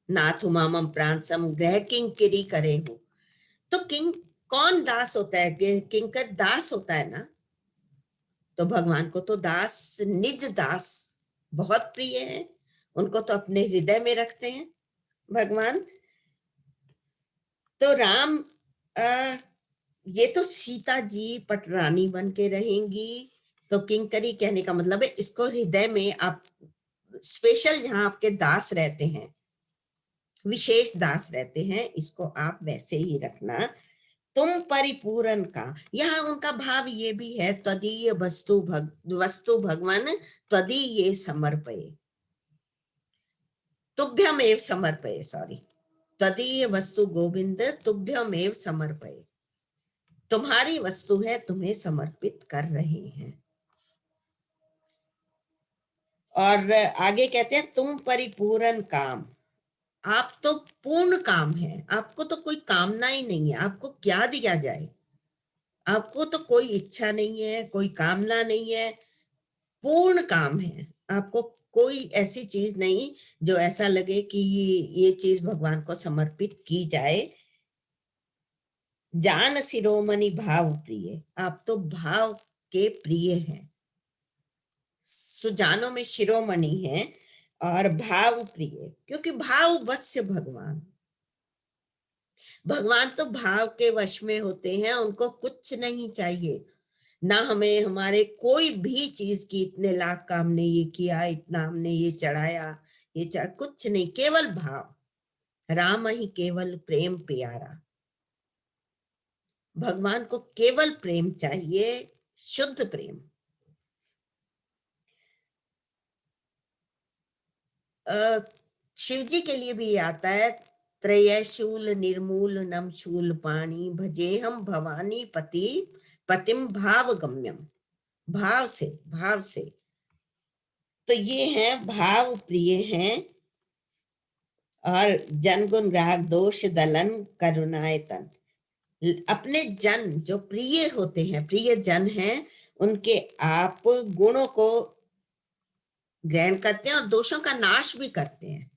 नाथ उमामम प्राण सम ग्रह किंकिरी करे हो, तो किंग कौन दास होता है, किंकर दास होता है ना। तो भगवान को तो दास, निज दास बहुत प्रिय है, उनको तो अपने हृदय में रखते हैं भगवान। तो राम ये तो सीता जी पटरानी बन के रहेंगी, तो किंकरी कहने का मतलब है इसको हृदय में आप स्पेशल, जहां आपके दास रहते हैं, विशेष दास रहते हैं, इसको आप वैसे ही रखना। तुम परिपूर्ण का, यहाँ उनका भाव ये भी है, त्वदीय वस्तु भगवान त्वदीय समर्पये, तुभ्यमेव समर्पये, सॉरी, त्वदीय वस्तु गोविंद तुभ्यमेव समर्पये, तुम्हारी वस्तु है, तुम्हें समर्पित कर रहे हैं। और आगे कहते हैं तुम परिपूर्ण काम, आप तो पूर्ण काम है, आपको तो कोई कामना ही नहीं है, आपको क्या दिया जाए, आपको तो कोई इच्छा नहीं है, कोई कामना नहीं है, पूर्ण काम है। आपको कोई ऐसी चीज नहीं जो ऐसा लगे कि ये चीज भगवान को समर्पित की जाए। जान शिरोमणि भाव प्रिय, आप तो भाव के प्रिय हैं, सुजानों में शिरोमणि है और भाव प्रिय, क्योंकि भाव वश्य भगवान, भगवान तो भाव के वश में होते हैं, उनको कुछ नहीं चाहिए ना, हमें हमारे कोई भी चीज की, इतने लाख का हमने ये किया, इतना हमने ये चढ़ाया, कुछ नहीं, केवल भाव। राम ही केवल प्रेम प्यारा, भगवान को केवल प्रेम चाहिए, शुद्ध प्रेम। शिव जी के लिए भी आता है, त्रयशूल निर्मूल नम शूल पाणी भजे हम भवानी पति पतिम भाव गम्यम, भाव से, भाव से। तो ये हैं भाव प्रिय हैं, और जनगुण ग्राहक दोष दलन करुणायतन, अपने जन जो प्रिय होते हैं, प्रिय जन हैं, उनके आप गुणों को ग्रहण करते हैं और दोषों का नाश भी करते हैं।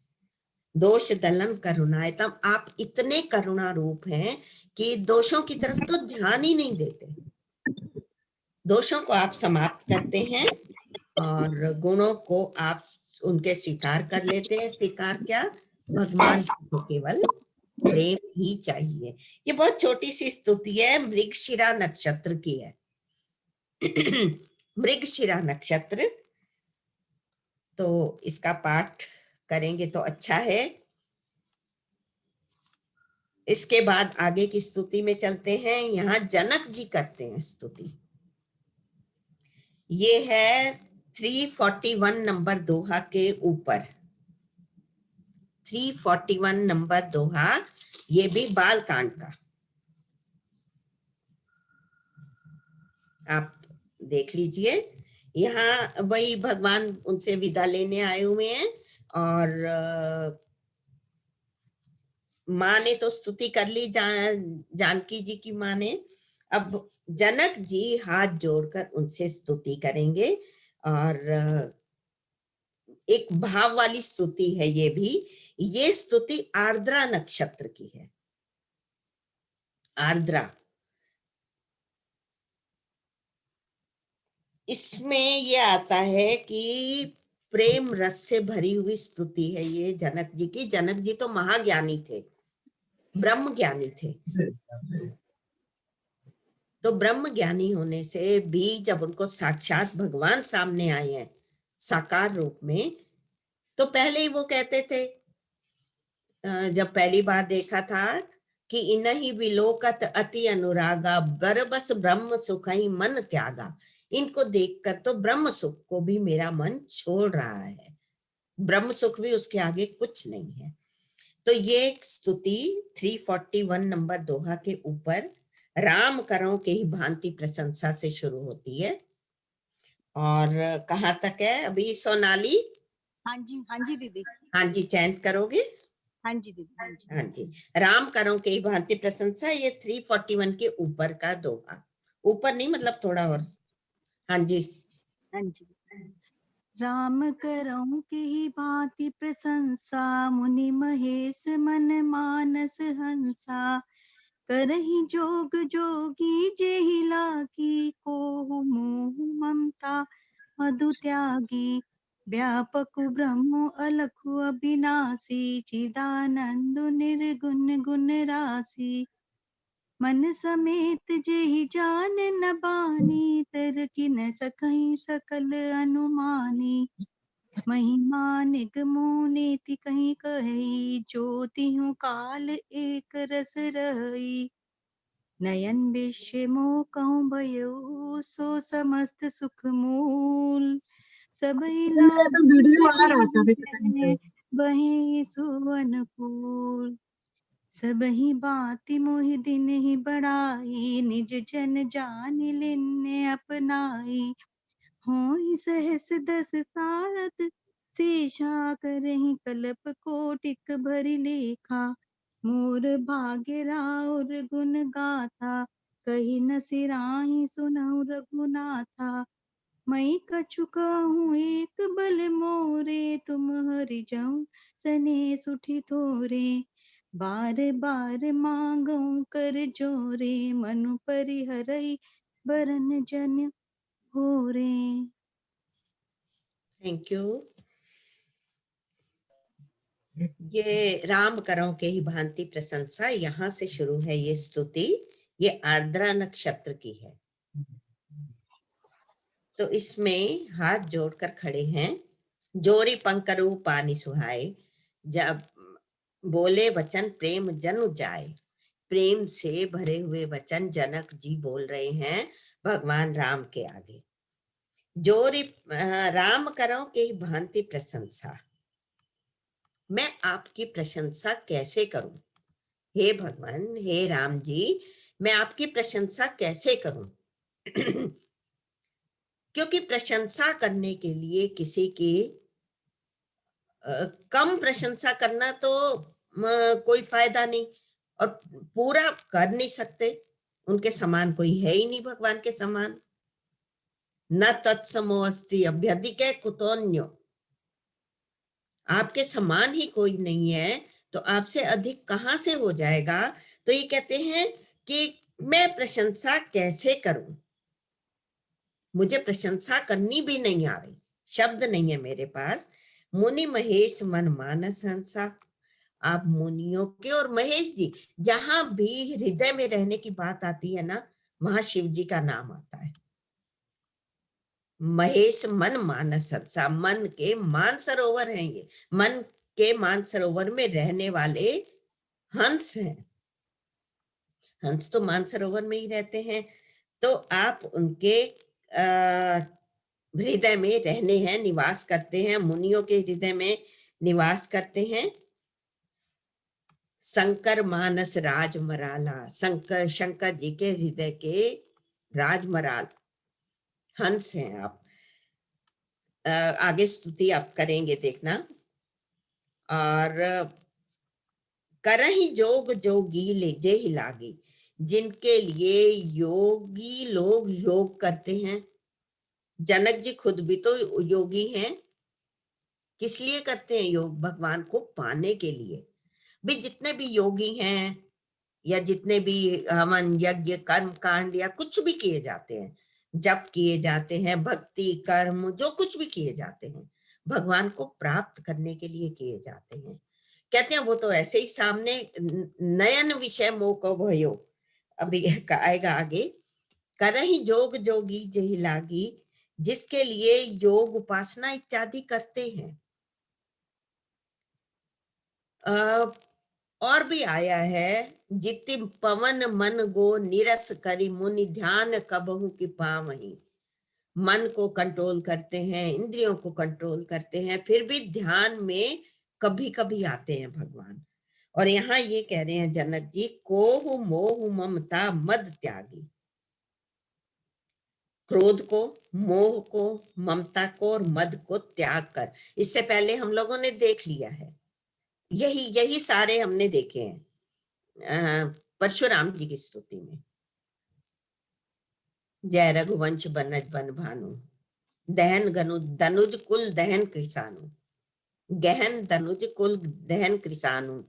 दोष दलन करुणायतम, आप इतने करुणा रूप हैं कि दोषों की तरफ तो ध्यान ही नहीं देते, दोषों को आप समाप्त करते हैं और गुणों को आप उनके स्वीकार कर लेते हैं। स्वीकार क्या, भगवान को केवल प्रेम ही चाहिए। ये बहुत छोटी सी स्तुति है, मृगशिरा नक्षत्र की है। मृगशिरा नक्षत्र, तो इसका पाठ करेंगे तो अच्छा है। इसके बाद आगे की स्तुति में चलते हैं। यहाँ जनक जी करते हैं स्तुति। ये है 341 नंबर दोहा के ऊपर, 341 नंबर दोहा, ये भी बाल कांड का। आप देख लीजिए। यहाँ वही भगवान उनसे विदा लेने आए हुए हैं और माँ ने तो स्तुति कर ली, जानकी जी की माँ ने। अब जनक जी हाथ जोड़कर उनसे स्तुति करेंगे और एक भाव वाली स्तुति है ये भी। ये स्तुति आर्द्रा नक्षत्र की है। आर्द्रा, इसमें ये आता है कि प्रेम रस से भरी हुई स्तुति है ये जनक जी की। जनक जी तो महाज्ञानी थे, ब्रह्म ज्ञानी थे। तो ब्रह्म ज्ञानी होने से भी जब उनको साक्षात भगवान सामने आए हैं साकार रूप में, तो पहले ही वो कहते थे, जब पहली बार देखा था कि इनहि विलोकत अति अनुरागा, बरबस ब्रह्म सुख ही मन त्यागा। इनको देखकर तो ब्रह्म सुख को भी मेरा मन छोड़ रहा है, ब्रह्म सुख भी उसके आगे कुछ नहीं है। तो ये स्तुति 341 नंबर दोहा के ऊपर राम करों के ही भांति प्रशंसा से शुरू होती है। और कहाँ तक है अभी सोनाली? हाँ जी दीदी। हाँ जी, चैंट करोगे? हाँ जी दीदी। हाँ जी। राम करों के ही भांति प्रशंसा, ये 341 के ऊपर का दोहा। ऊपर नहीं मतलब थोड़ा और। हाँ जी। हाँ जी। राम करों की ही भांति प्रशंसा, मुनि महेश मन मानस हंसा। करहि जोग जोगी जेहि लागी, को मोह ममता मधु त्यागी। व्यापक ब्रह्म अलखु अविनाशी, चिदानंद निर्गुण गुण राशि। मन समेत जेहि जान न बानी, तरकि न सकहि सकल अनुमानी। महिमा निगमो नेति कहीं कही, जो तिहु काल एक रस रही। नयन विषय मोह कहूँ भयो, सो समस्त सुख मूल। सबहि लाभ वीडियो आ रहा था अभी पता नहीं है, क्यों। वही सो अनुकूल। सबहि बाति मोहि दिन ही बढ़ाई, निज जन जान लेने अपनाई। होई सहस दस सारथ शेषा, करहि कल्प कोटिक भरि लेखा। मोर भाग्य राउर गुण गाथा, कही न सिराही सुनहु रघुनाथा। मैं कछु कहूँ एक बल मोरे, तुम हरि जाऊं सने सुठी थोरे। बार बार मांगऊं कर जोरे, मनु परिहरई बरन जन होरे। Thank you. ये राम करों के ही भांति प्रशंसा, यहाँ से शुरू है ये स्तुति। ये आर्द्रा नक्षत्र की है। तो इसमें हाथ जोड़कर खड़े हैं। जोरी पंकरु पानी सुहाए, जब बोले वचन प्रेम जनु जाए। प्रेम से भरे हुए वचन जनक जी बोल रहे हैं भगवान राम के आगे। जोरी राम करों के ही भांति प्रशंसा, मैं आपकी प्रशंसा कैसे करूं? हे भगवान, हे राम जी, मैं आपकी प्रशंसा कैसे करूं? क्योंकि प्रशंसा करने के लिए किसी की कम प्रशंसा करना तो कोई फायदा नहीं, और पूरा कर नहीं सकते। उनके समान कोई है ही नहीं, भगवान के समान। न तत्समो अस्ति अभ्यधिक कुतोन्यो, आपके समान ही कोई नहीं है, तो आपसे अधिक कहां से हो जाएगा? तो ये कहते हैं कि मैं प्रशंसा कैसे करूं, मुझे प्रशंसा करनी भी नहीं आ रही, शब्द नहीं है मेरे पास। मुनि महेश मन मानस हंसा, आप मुनियों के और महेश जी, जहां भी हृदय में रहने की बात आती है ना, वहां शिव जी का नाम आता है। महेश मन मानस सत्सा, मन के मानसरोवर हैं ये, मन के मानसरोवर में रहने वाले हंस हैं। हंस तो मानसरोवर में ही रहते हैं, तो आप उनके हृदय में रहने हैं, निवास करते हैं, मुनियों के हृदय में निवास करते हैं। शंकर मानस राजमराला, शंकर शंकर जी के हृदय के राजमराल हंस हैं आप। आगे स्तुति आप करेंगे देखना। और करहि जोग जोगी ले जे ही लागी, जिनके लिए योगी लोग योग करते हैं। जनक जी खुद भी तो योगी हैं। किस लिए करते हैं योग? भगवान को पाने के लिए। भी जितने भी योगी हैं या जितने भी हवन यज्ञ कर्म कांड या कुछ भी किए जाते हैं, जप किए जाते हैं, भक्ति कर्म जो कुछ भी किए जाते हैं, भगवान को प्राप्त करने के लिए किए जाते हैं। कहते हैं वो तो ऐसे ही सामने नयन विषय मोह को भयो, अभी आएगा आगे। करहि जोग जोगी जही लागी, जिसके लिए योग उपासना इत्यादि करते हैं। और भी आया है, जिति पवन मन गो निरस करी मुनि ध्यान कबहु की पावही। मन को कंट्रोल करते हैं, इंद्रियों को कंट्रोल करते हैं, फिर भी ध्यान में कभी कभी आते हैं भगवान। और यहाँ ये कह रहे हैं जनक जी, कोहु मोह ममता मद त्यागी। क्रोध को, मोह को, ममता को और मद को त्याग कर। इससे पहले हम लोगों ने देख लिया है, यही सारे हमने देखे हैं परशुराम जी की स्तुति में। जय रघुवंश बनज बन भानु, दहन गनु दनुज कुल दहन कृषानु, गहन दनुज कुल दहन कृषानु।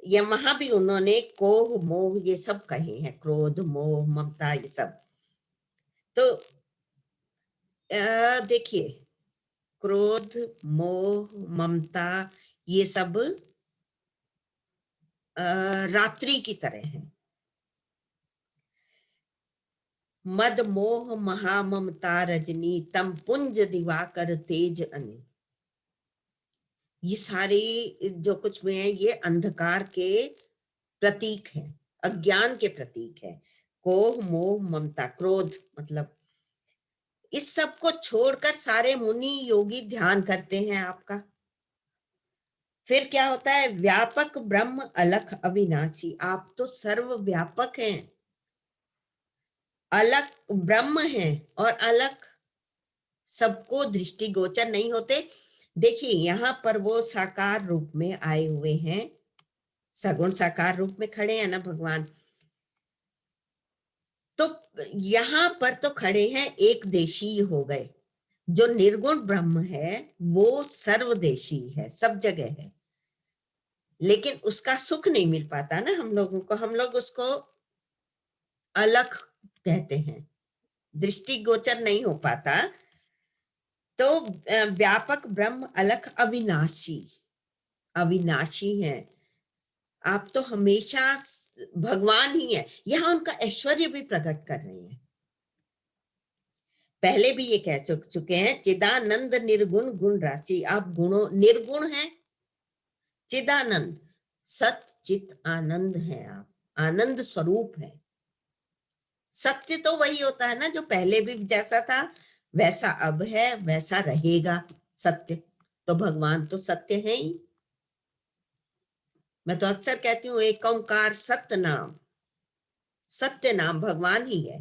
ये वहां भी उन्होंने कोह मोह ये सब कहे हैं, क्रोध मोह ममता ये सब। तो देखिए, क्रोध मोह ममता ये सब रात्रि की तरह है। मद मोह महाममता रजनी, तम पुंज दिवाकर तेज अनि। ये सारे जो कुछ में है ये अंधकार के प्रतीक है, अज्ञान के प्रतीक है। कोह मोह ममता क्रोध, मतलब इस सब को छोड़कर सारे मुनि योगी ध्यान करते हैं आपका। फिर क्या होता है? व्यापक ब्रह्म अलख अविनाशी, आप तो सर्व व्यापक हैं, अलख ब्रह्म हैं और अलख सबको दृष्टिगोचर नहीं होते। देखिए यहाँ पर वो साकार रूप में आए हुए हैं, सगुण साकार रूप में खड़े हैं ना भगवान। तो यहाँ पर तो खड़े हैं, एक देशी हो गए। जो निर्गुण ब्रह्म है वो सर्वदेशी है, सब जगह है, लेकिन उसका सुख नहीं मिल पाता ना हम लोगों को। हम लोग उसको अलग कहते हैं, दृष्टिगोचर नहीं हो पाता। तो व्यापक ब्रह्म अलख अविनाशी, अविनाशी है आप, तो हमेशा भगवान ही है। यहाँ उनका ऐश्वर्य भी प्रकट कर रहे हैं। पहले भी ये कह चुके हैं, चिदानंद निर्गुण गुण राशि। आप गुणों निर्गुण हैं, चिदानंद सत चित आनंद है, आप आनंद स्वरूप है। सत्य तो वही होता है ना जो पहले भी जैसा था वैसा अब है वैसा रहेगा। सत्य तो भगवान तो सत्य है ही। मैं तो अक्सर कहती हूँ एक ओंकार सत्य नाम, सत्य नाम भगवान ही है।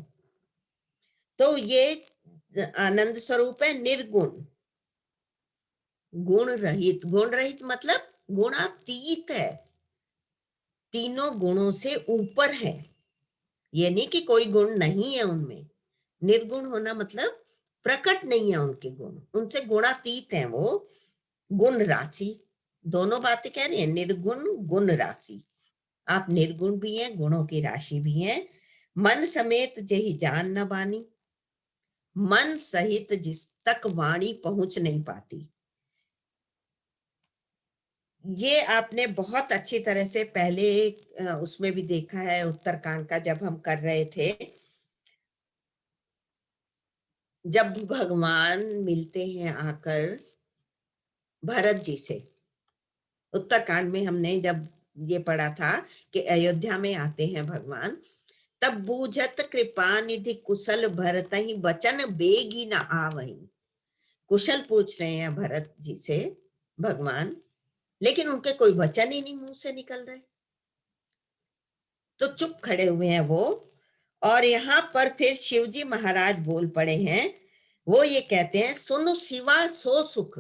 तो ये आनंद स्वरूप है, निर्गुण गुण रहित। गुण रहित मतलब गुणातीत है, तीनों गुणों से ऊपर है। ये नहीं कि कोई गुण नहीं है उनमें। निर्गुण होना मतलब प्रकट नहीं है उनके गुण, उनसे गुणातीत है वो। गुण राशि, दोनों बातें कह रहे हैं, निर्गुण गुण राशि। आप निर्गुण भी हैं, गुणों की राशि भी हैं। मन समेत जेहि जान न बानी, मन सहित जिस तक वाणी पहुंच नहीं पाती। ये आपने बहुत अच्छी तरह से पहले उसमें भी देखा है, उत्तरकांड का जब हम कर रहे थे। जब भगवान मिलते हैं आकर भरत जी से, उत्तरकांड में हमने जब ये पढ़ा था कि अयोध्या में आते हैं भगवान, तब बूझत कृपा निधि कुशल भरत ही वचन बेगी न आवही। कुशल पूछ रहे हैं भरत जी से भगवान, लेकिन उनके कोई वचन ही नहीं मुंह से निकल रहे, तो चुप खड़े हुए हैं वो। और यहाँ पर फिर शिवजी महाराज बोल पड़े हैं, वो ये कहते हैं, सुनो शिवा सो सुख,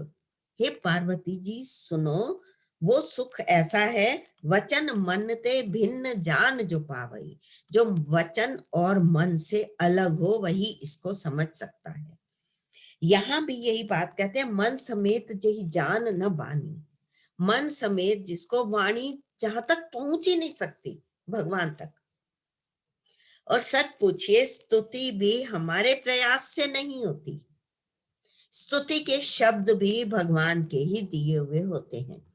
हे पार्वती जी सुनो, वो सुख ऐसा है, वचन मन ते भिन्न जान जो पावई, जो वचन और मन से अलग हो वही इसको समझ सकता है। यहाँ भी यही बात कहते हैं, मन समेत जही जान न बानी, मन समेत जिसको वाणी जहां तक पहुंच ही नहीं सकती भगवान तक। और सच पूछिए, स्तुति भी हमारे प्रयास से नहीं होती, स्तुति के शब्द भी भगवान के ही दिए हुए होते हैं,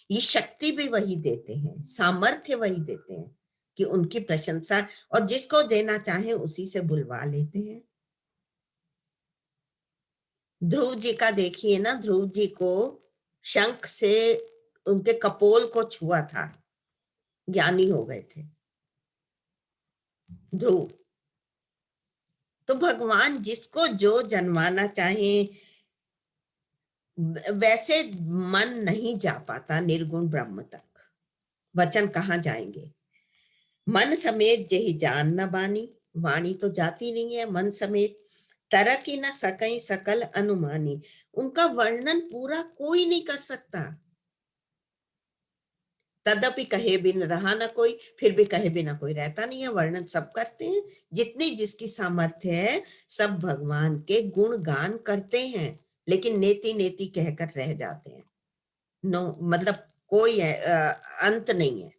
ये शक्ति भी वही देते हैं, सामर्थ्य वही देते हैं कि उनकी प्रशंसा, और जिसको देना चाहे उसी से बुलवा लेते हैं। ध्रुव जी का देखिए ना, ध्रुव जी को शंख से उनके कपोल को छुआ था, ज्ञानी हो गए थे ध्रुव। तो भगवान जिसको जो जन्माना चाहे, वैसे मन नहीं जा पाता निर्गुण ब्रह्म तक, वचन कहाँ जाएंगे। मन समेत जही जान न बानी, वाणी तो जाती नहीं है मन समेत, तरक ही न सकई सकल अनुमानी, उनका वर्णन पूरा कोई नहीं कर सकता। तदपि कहे बिन रहा न कोई, फिर भी कहे बिना कोई रहता नहीं है, वर्णन सब करते हैं, जितनी जिसकी सामर्थ्य है सब भगवान के गुण गान करते हैं, लेकिन नेति नेति कहकर रह जाते हैं। नो मतलब कोई अंत नहीं है,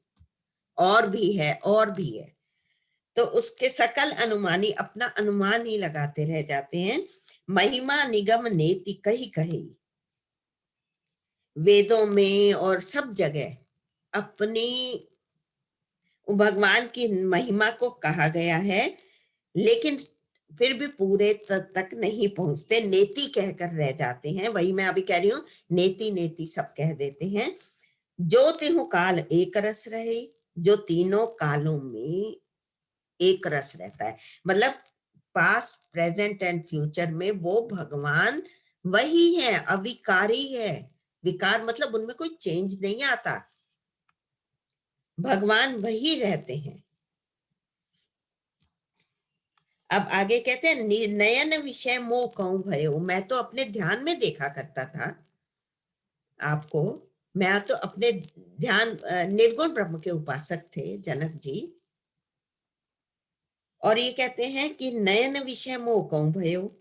और भी है और भी है, तो उसके सकल अनुमानी, अपना अनुमान ही लगाते रह जाते हैं। महिमा निगम नेति कही कही, वेदों में और सब जगह अपनी भगवान की महिमा को कहा गया है, लेकिन फिर भी पूरे तक नहीं पहुंचते, नेति कहकर रह जाते हैं। वही मैं अभी कह रही हूँ, नेति नेति सब कह देते हैं। जो तिहु काल एक रस रहे, जो तीनों कालों में एक रस रहता है, मतलब पास्ट प्रेजेंट एंड फ्यूचर में वो भगवान वही है, अविकारी है। विकार मतलब उनमें कोई चेंज नहीं आता, भगवान वही रहते हैं। अब आगे कहते हैं, नयन विषय मोह कहूं भयो, मैं तो अपने ध्यान में देखा करता था आपको, मैं तो अपने ध्यान, निर्गुण ब्रह्म के उपासक थे जनक जी। और ये कहते हैं कि नयन विषय मोह कहूं भयो,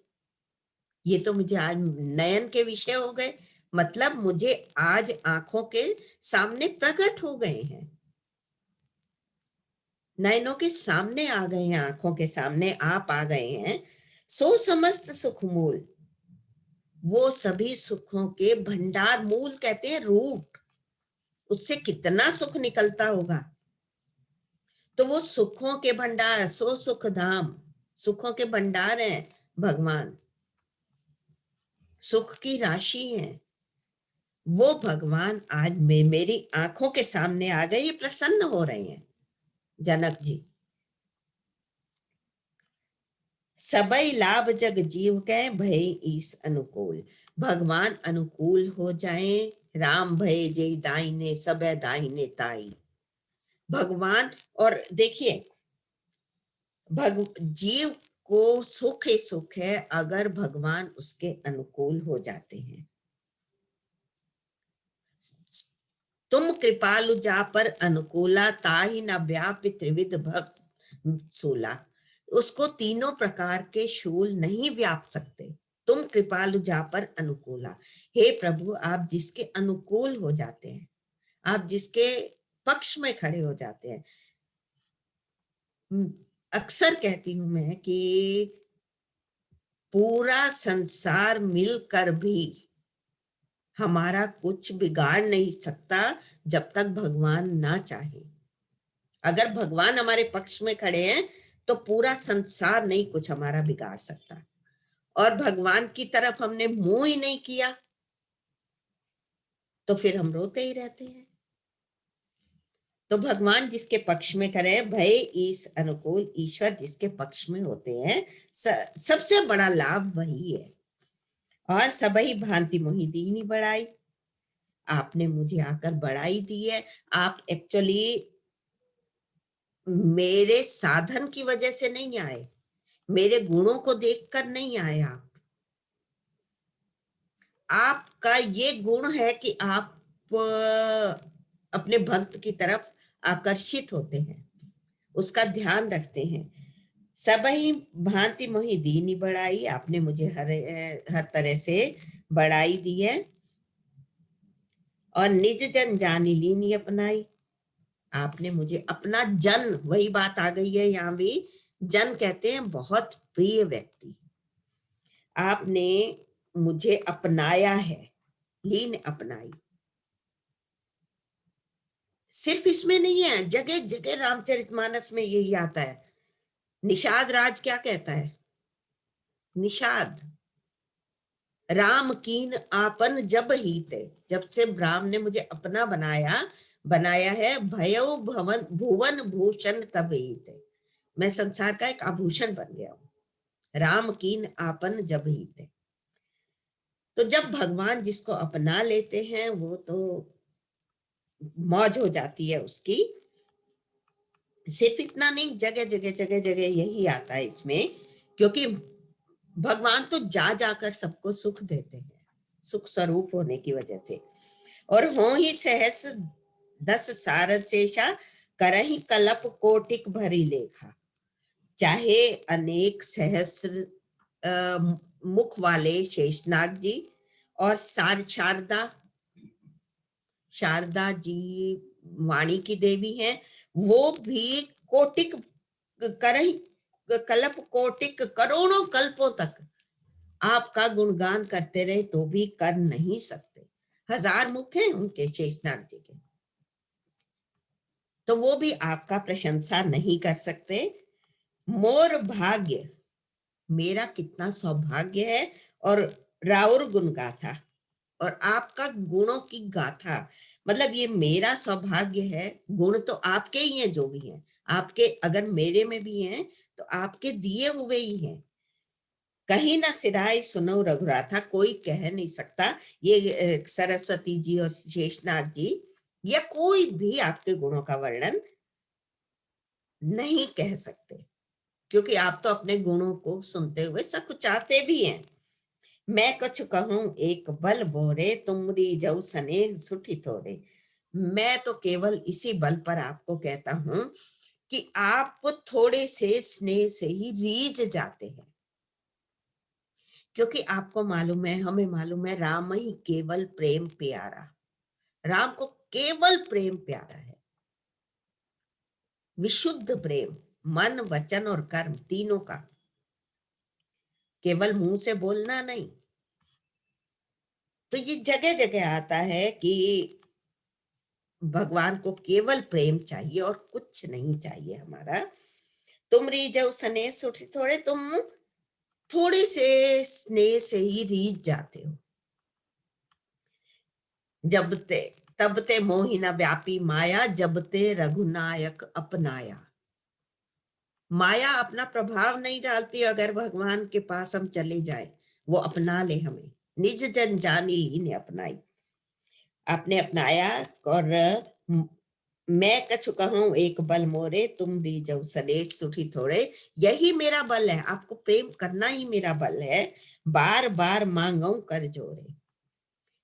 ये तो मुझे आज नयन के विषय हो गए, मतलब मुझे आज आंखों के सामने प्रकट हो गए हैं, नयनों के सामने आ गए हैं, आंखों के सामने आप आ गए हैं। सो समस्त सुख मूल, वो सभी सुखों के भंडार, मूल कहते हैं रूट, उससे कितना सुख निकलता होगा। तो वो सुखों के भंडार, सो सुख धाम, सुखों के भंडार हैं भगवान, सुख की राशि है। वो भगवान आज मेरी आंखों के सामने आ गए, ये प्रसन्न हो रहे हैं जनक जी। सबई लाभ जग जीव के भय ईस अनुकूल, भगवान अनुकूल हो जाए, राम भय जय दाहिने सब दाहिने ताई, भगवान। और देखिए जीव को सुख ही सुख है अगर भगवान उसके अनुकूल हो जाते हैं। तुम कृपालु जा पर अनुकूला, ताहि न व्यापि त्रिविध भक्त सूला, उसको तीनों प्रकार के शूल नहीं व्याप सकते। तुम कृपालु जा पर अनुकूला, हे प्रभु आप जिसके अनुकूल हो जाते हैं, आप जिसके पक्ष में खड़े हो जाते हैं। अक्सर कहती हूं मैं कि पूरा संसार मिलकर भी हमारा कुछ बिगाड़ नहीं सकता जब तक भगवान ना चाहे। अगर भगवान हमारे पक्ष में खड़े हैं तो पूरा संसार नहीं कुछ हमारा बिगाड़ सकता। और भगवान की तरफ हमने मुंह ही नहीं किया, तो फिर हम रोते ही रहते हैं। तो भगवान जिसके पक्ष में करे, भय ईश अनुकूल, ईश्वर जिसके पक्ष में होते हैं, सबसे बड़ा लाभ वही है। और सबही भांति मोहि दीनी बढ़ाई, आपने मुझे आकर बढ़ाई दी है। आप एक्चुअली मेरे साधन की वजह से नहीं आए, मेरे गुणों को देखकर नहीं आए। आपका ये गुण है कि आप अपने भक्त की तरफ आकर्षित होते हैं, उसका ध्यान रखते हैं। सबही भांति मोहि दीनी बढ़ाई, आपने मुझे हर तरह से बढ़ाई दी है। और निज जन जानी लीनी अपनाई, आपने मुझे अपना जन, वही बात आ गई है यहाँ भी, जन कहते हैं बहुत प्रिय व्यक्ति, आपने मुझे अपनाया है, लीन अपनाई। सिर्फ इसमें नहीं है, जगह जगह रामचरितमानस में यही आता है। निषाद राज क्या कहता है? निषाद, राम कीन आपन जब हीते, जब से राम ने मुझे अपना बनाया है, भयो भवन भुवन भूषण तब हीते, मैं संसार का एक आभूषण बन गया हूं। राम कीन आपन जब हीते, तो जब भगवान जिसको अपना लेते हैं वो तो मौज हो जाती है उसकी। सिर्फ इतना नहीं, जगह जगह जगह जगह यही आता है इसमें, क्योंकि भगवान तो जा जाकर सबको सुख देते हैं, सुख स्वरूप होने की वजह से। और हो ही सहस 10 सारद शेषा, करहि कलप कोटिक भरी लेखा, चाहे अनेक सहस्र मुख वाले शेषनाग जी और शारदा जी वाणी की देवी हैं, वो भी कोटिक करहि कल्प कोटिक करोड़ों कल्पों तक आपका गुणगान करते रहे तो भी कर नहीं सकते। 1000 मुख हैं उनके, शेषनाग जी के, तो वो भी आपका प्रशंसा नहीं कर सकते। मोर भाग्य, मेरा कितना सौभाग्य है, और राउर गुण गाथा, और आपका गुणों की गाथा, मतलब ये मेरा सौभाग्य है। गुण तो आपके ही हैं, जो भी हैं आपके, अगर मेरे में भी हैं तो आपके दिए हुए ही हैं। कहीं ना सिराय सुनो रघुराथा, कोई कह नहीं सकता, ये सरस्वती जी और शेषनाग जी या कोई भी आपके गुणों का वर्णन नहीं कह सकते, क्योंकि आप तो अपने गुणों को सुनते हुए सकुचाते भी हैं। मैं कुछ कहूं एक बल बोरे, तुमरी जऊ सने सुठी थोड़े, मैं तो केवल इसी बल पर आपको कहता हूं कि आप थोड़े से स्नेह से ही रीझ जाते हैं, क्योंकि आपको मालूम है, हमें मालूम है, राम ही केवल प्रेम प्यारा, राम को केवल प्रेम प्यारा है, विशुद्ध प्रेम, मन वचन और कर्म तीनों का, केवल मुंह से बोलना नहीं। तो ये जगह जगह आता है कि भगवान को केवल प्रेम चाहिए और कुछ नहीं चाहिए हमारा। तुम रीझ सने सुठी थोड़े, तुम थोड़े से स्नेह से ही रीझ जाते हो। जब ते तब ते मोहिना व्यापी माया, जब ते रघुनायक अपनाया, माया अपना प्रभाव नहीं डालती अगर भगवान के पास हम चले जाए, वो अपना ले हमें। निज जन जानी लीने अपनाई, आपने अपनाया। और मैं कछु कहूं एक बल मोरे, तुम रीझ सने सुठी थोड़े, यही मेरा बल है, आपको प्रेम करना ही मेरा बल है। बार बार मांगू कर जोरे,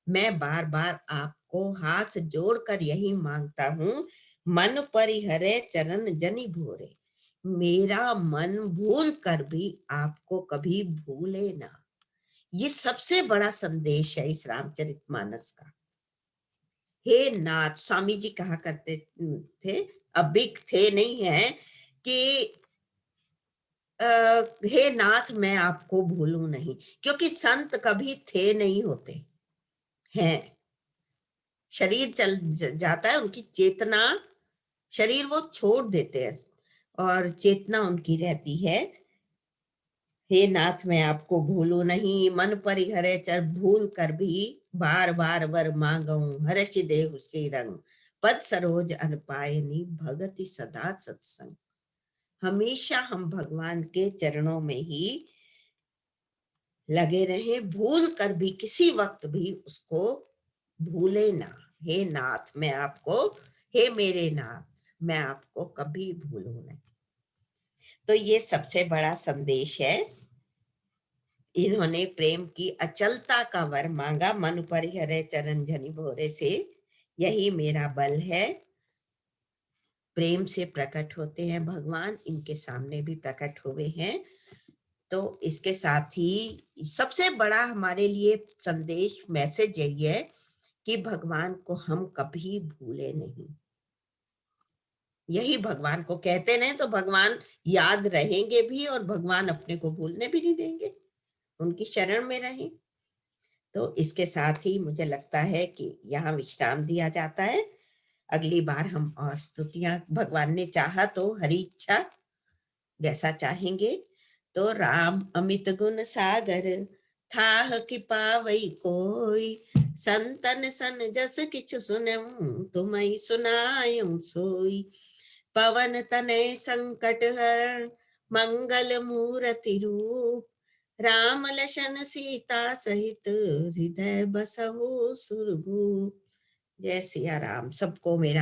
मैं बार बार आपको हाथ जोड़कर यही मांगता हूं, मन परिहरे चरण जनि भोरे, मेरा मन भूल कर भी आपको कभी भूले ना। ये सबसे बड़ा संदेश है इस रामचरितमानस का। हे नाथ, स्वामी जी कहा करते थे, अभी थे नहीं है, कि हे नाथ मैं आपको भूलूं नहीं, क्योंकि संत कभी थे नहीं होते हैं, शरीर चल जाता है, उनकी चेतना, शरीर वो छोड़ देते हैं और चेतना उनकी रहती है हे नाथ मैं आपको भूलू नहीं, मन परिहरे चर भूल कर भी बार बार वर मांगऊं, हर्ष देहु से रंग पद सरोज अनपायनी, भगति सदा सत्संग। हमेशा हम भगवान के चरणों में ही लगे रहे, भूल कर भी किसी वक्त भी उसको भूले ना। हे नाथ मैं आपको, हे मेरे नाथ मैं आपको कभी भूलू नहीं। तो ये सबसे बड़ा संदेश है। इन्होंने प्रेम की अचलता का वर मांगा, मन परिहरे चरण झनि भोरे से, यही मेरा बल है। प्रेम से प्रकट होते हैं भगवान, इनके सामने भी प्रकट हुए हैं। तो इसके साथ ही सबसे बड़ा हमारे लिए संदेश, मैसेज यही है कि भगवान को हम कभी भूले नहीं। यही भगवान को कहते नहीं तो भगवान याद रहेंगे भी, और भगवान अपने को भूलने भी नहीं देंगे, उनकी शरण में रहें। तो इसके साथ ही मुझे लगता है कि यहाँ विश्राम दिया जाता है। अगली बार हम और स्तुतियां, भगवान ने चाहा तो, हरी इच्छा जैसा चाहेंगे। तो राम अमित गुण सागर थाह कि पावई कोई, संतन सन जस किछु सुनऊं तुमई सुनायूं सोई। पवन तनय संकट हरण मंगल मूर्ति रूप, राम लशन सीता सहित हृदय बसहु सुरभूप। जय सिया राम। सबको मेरा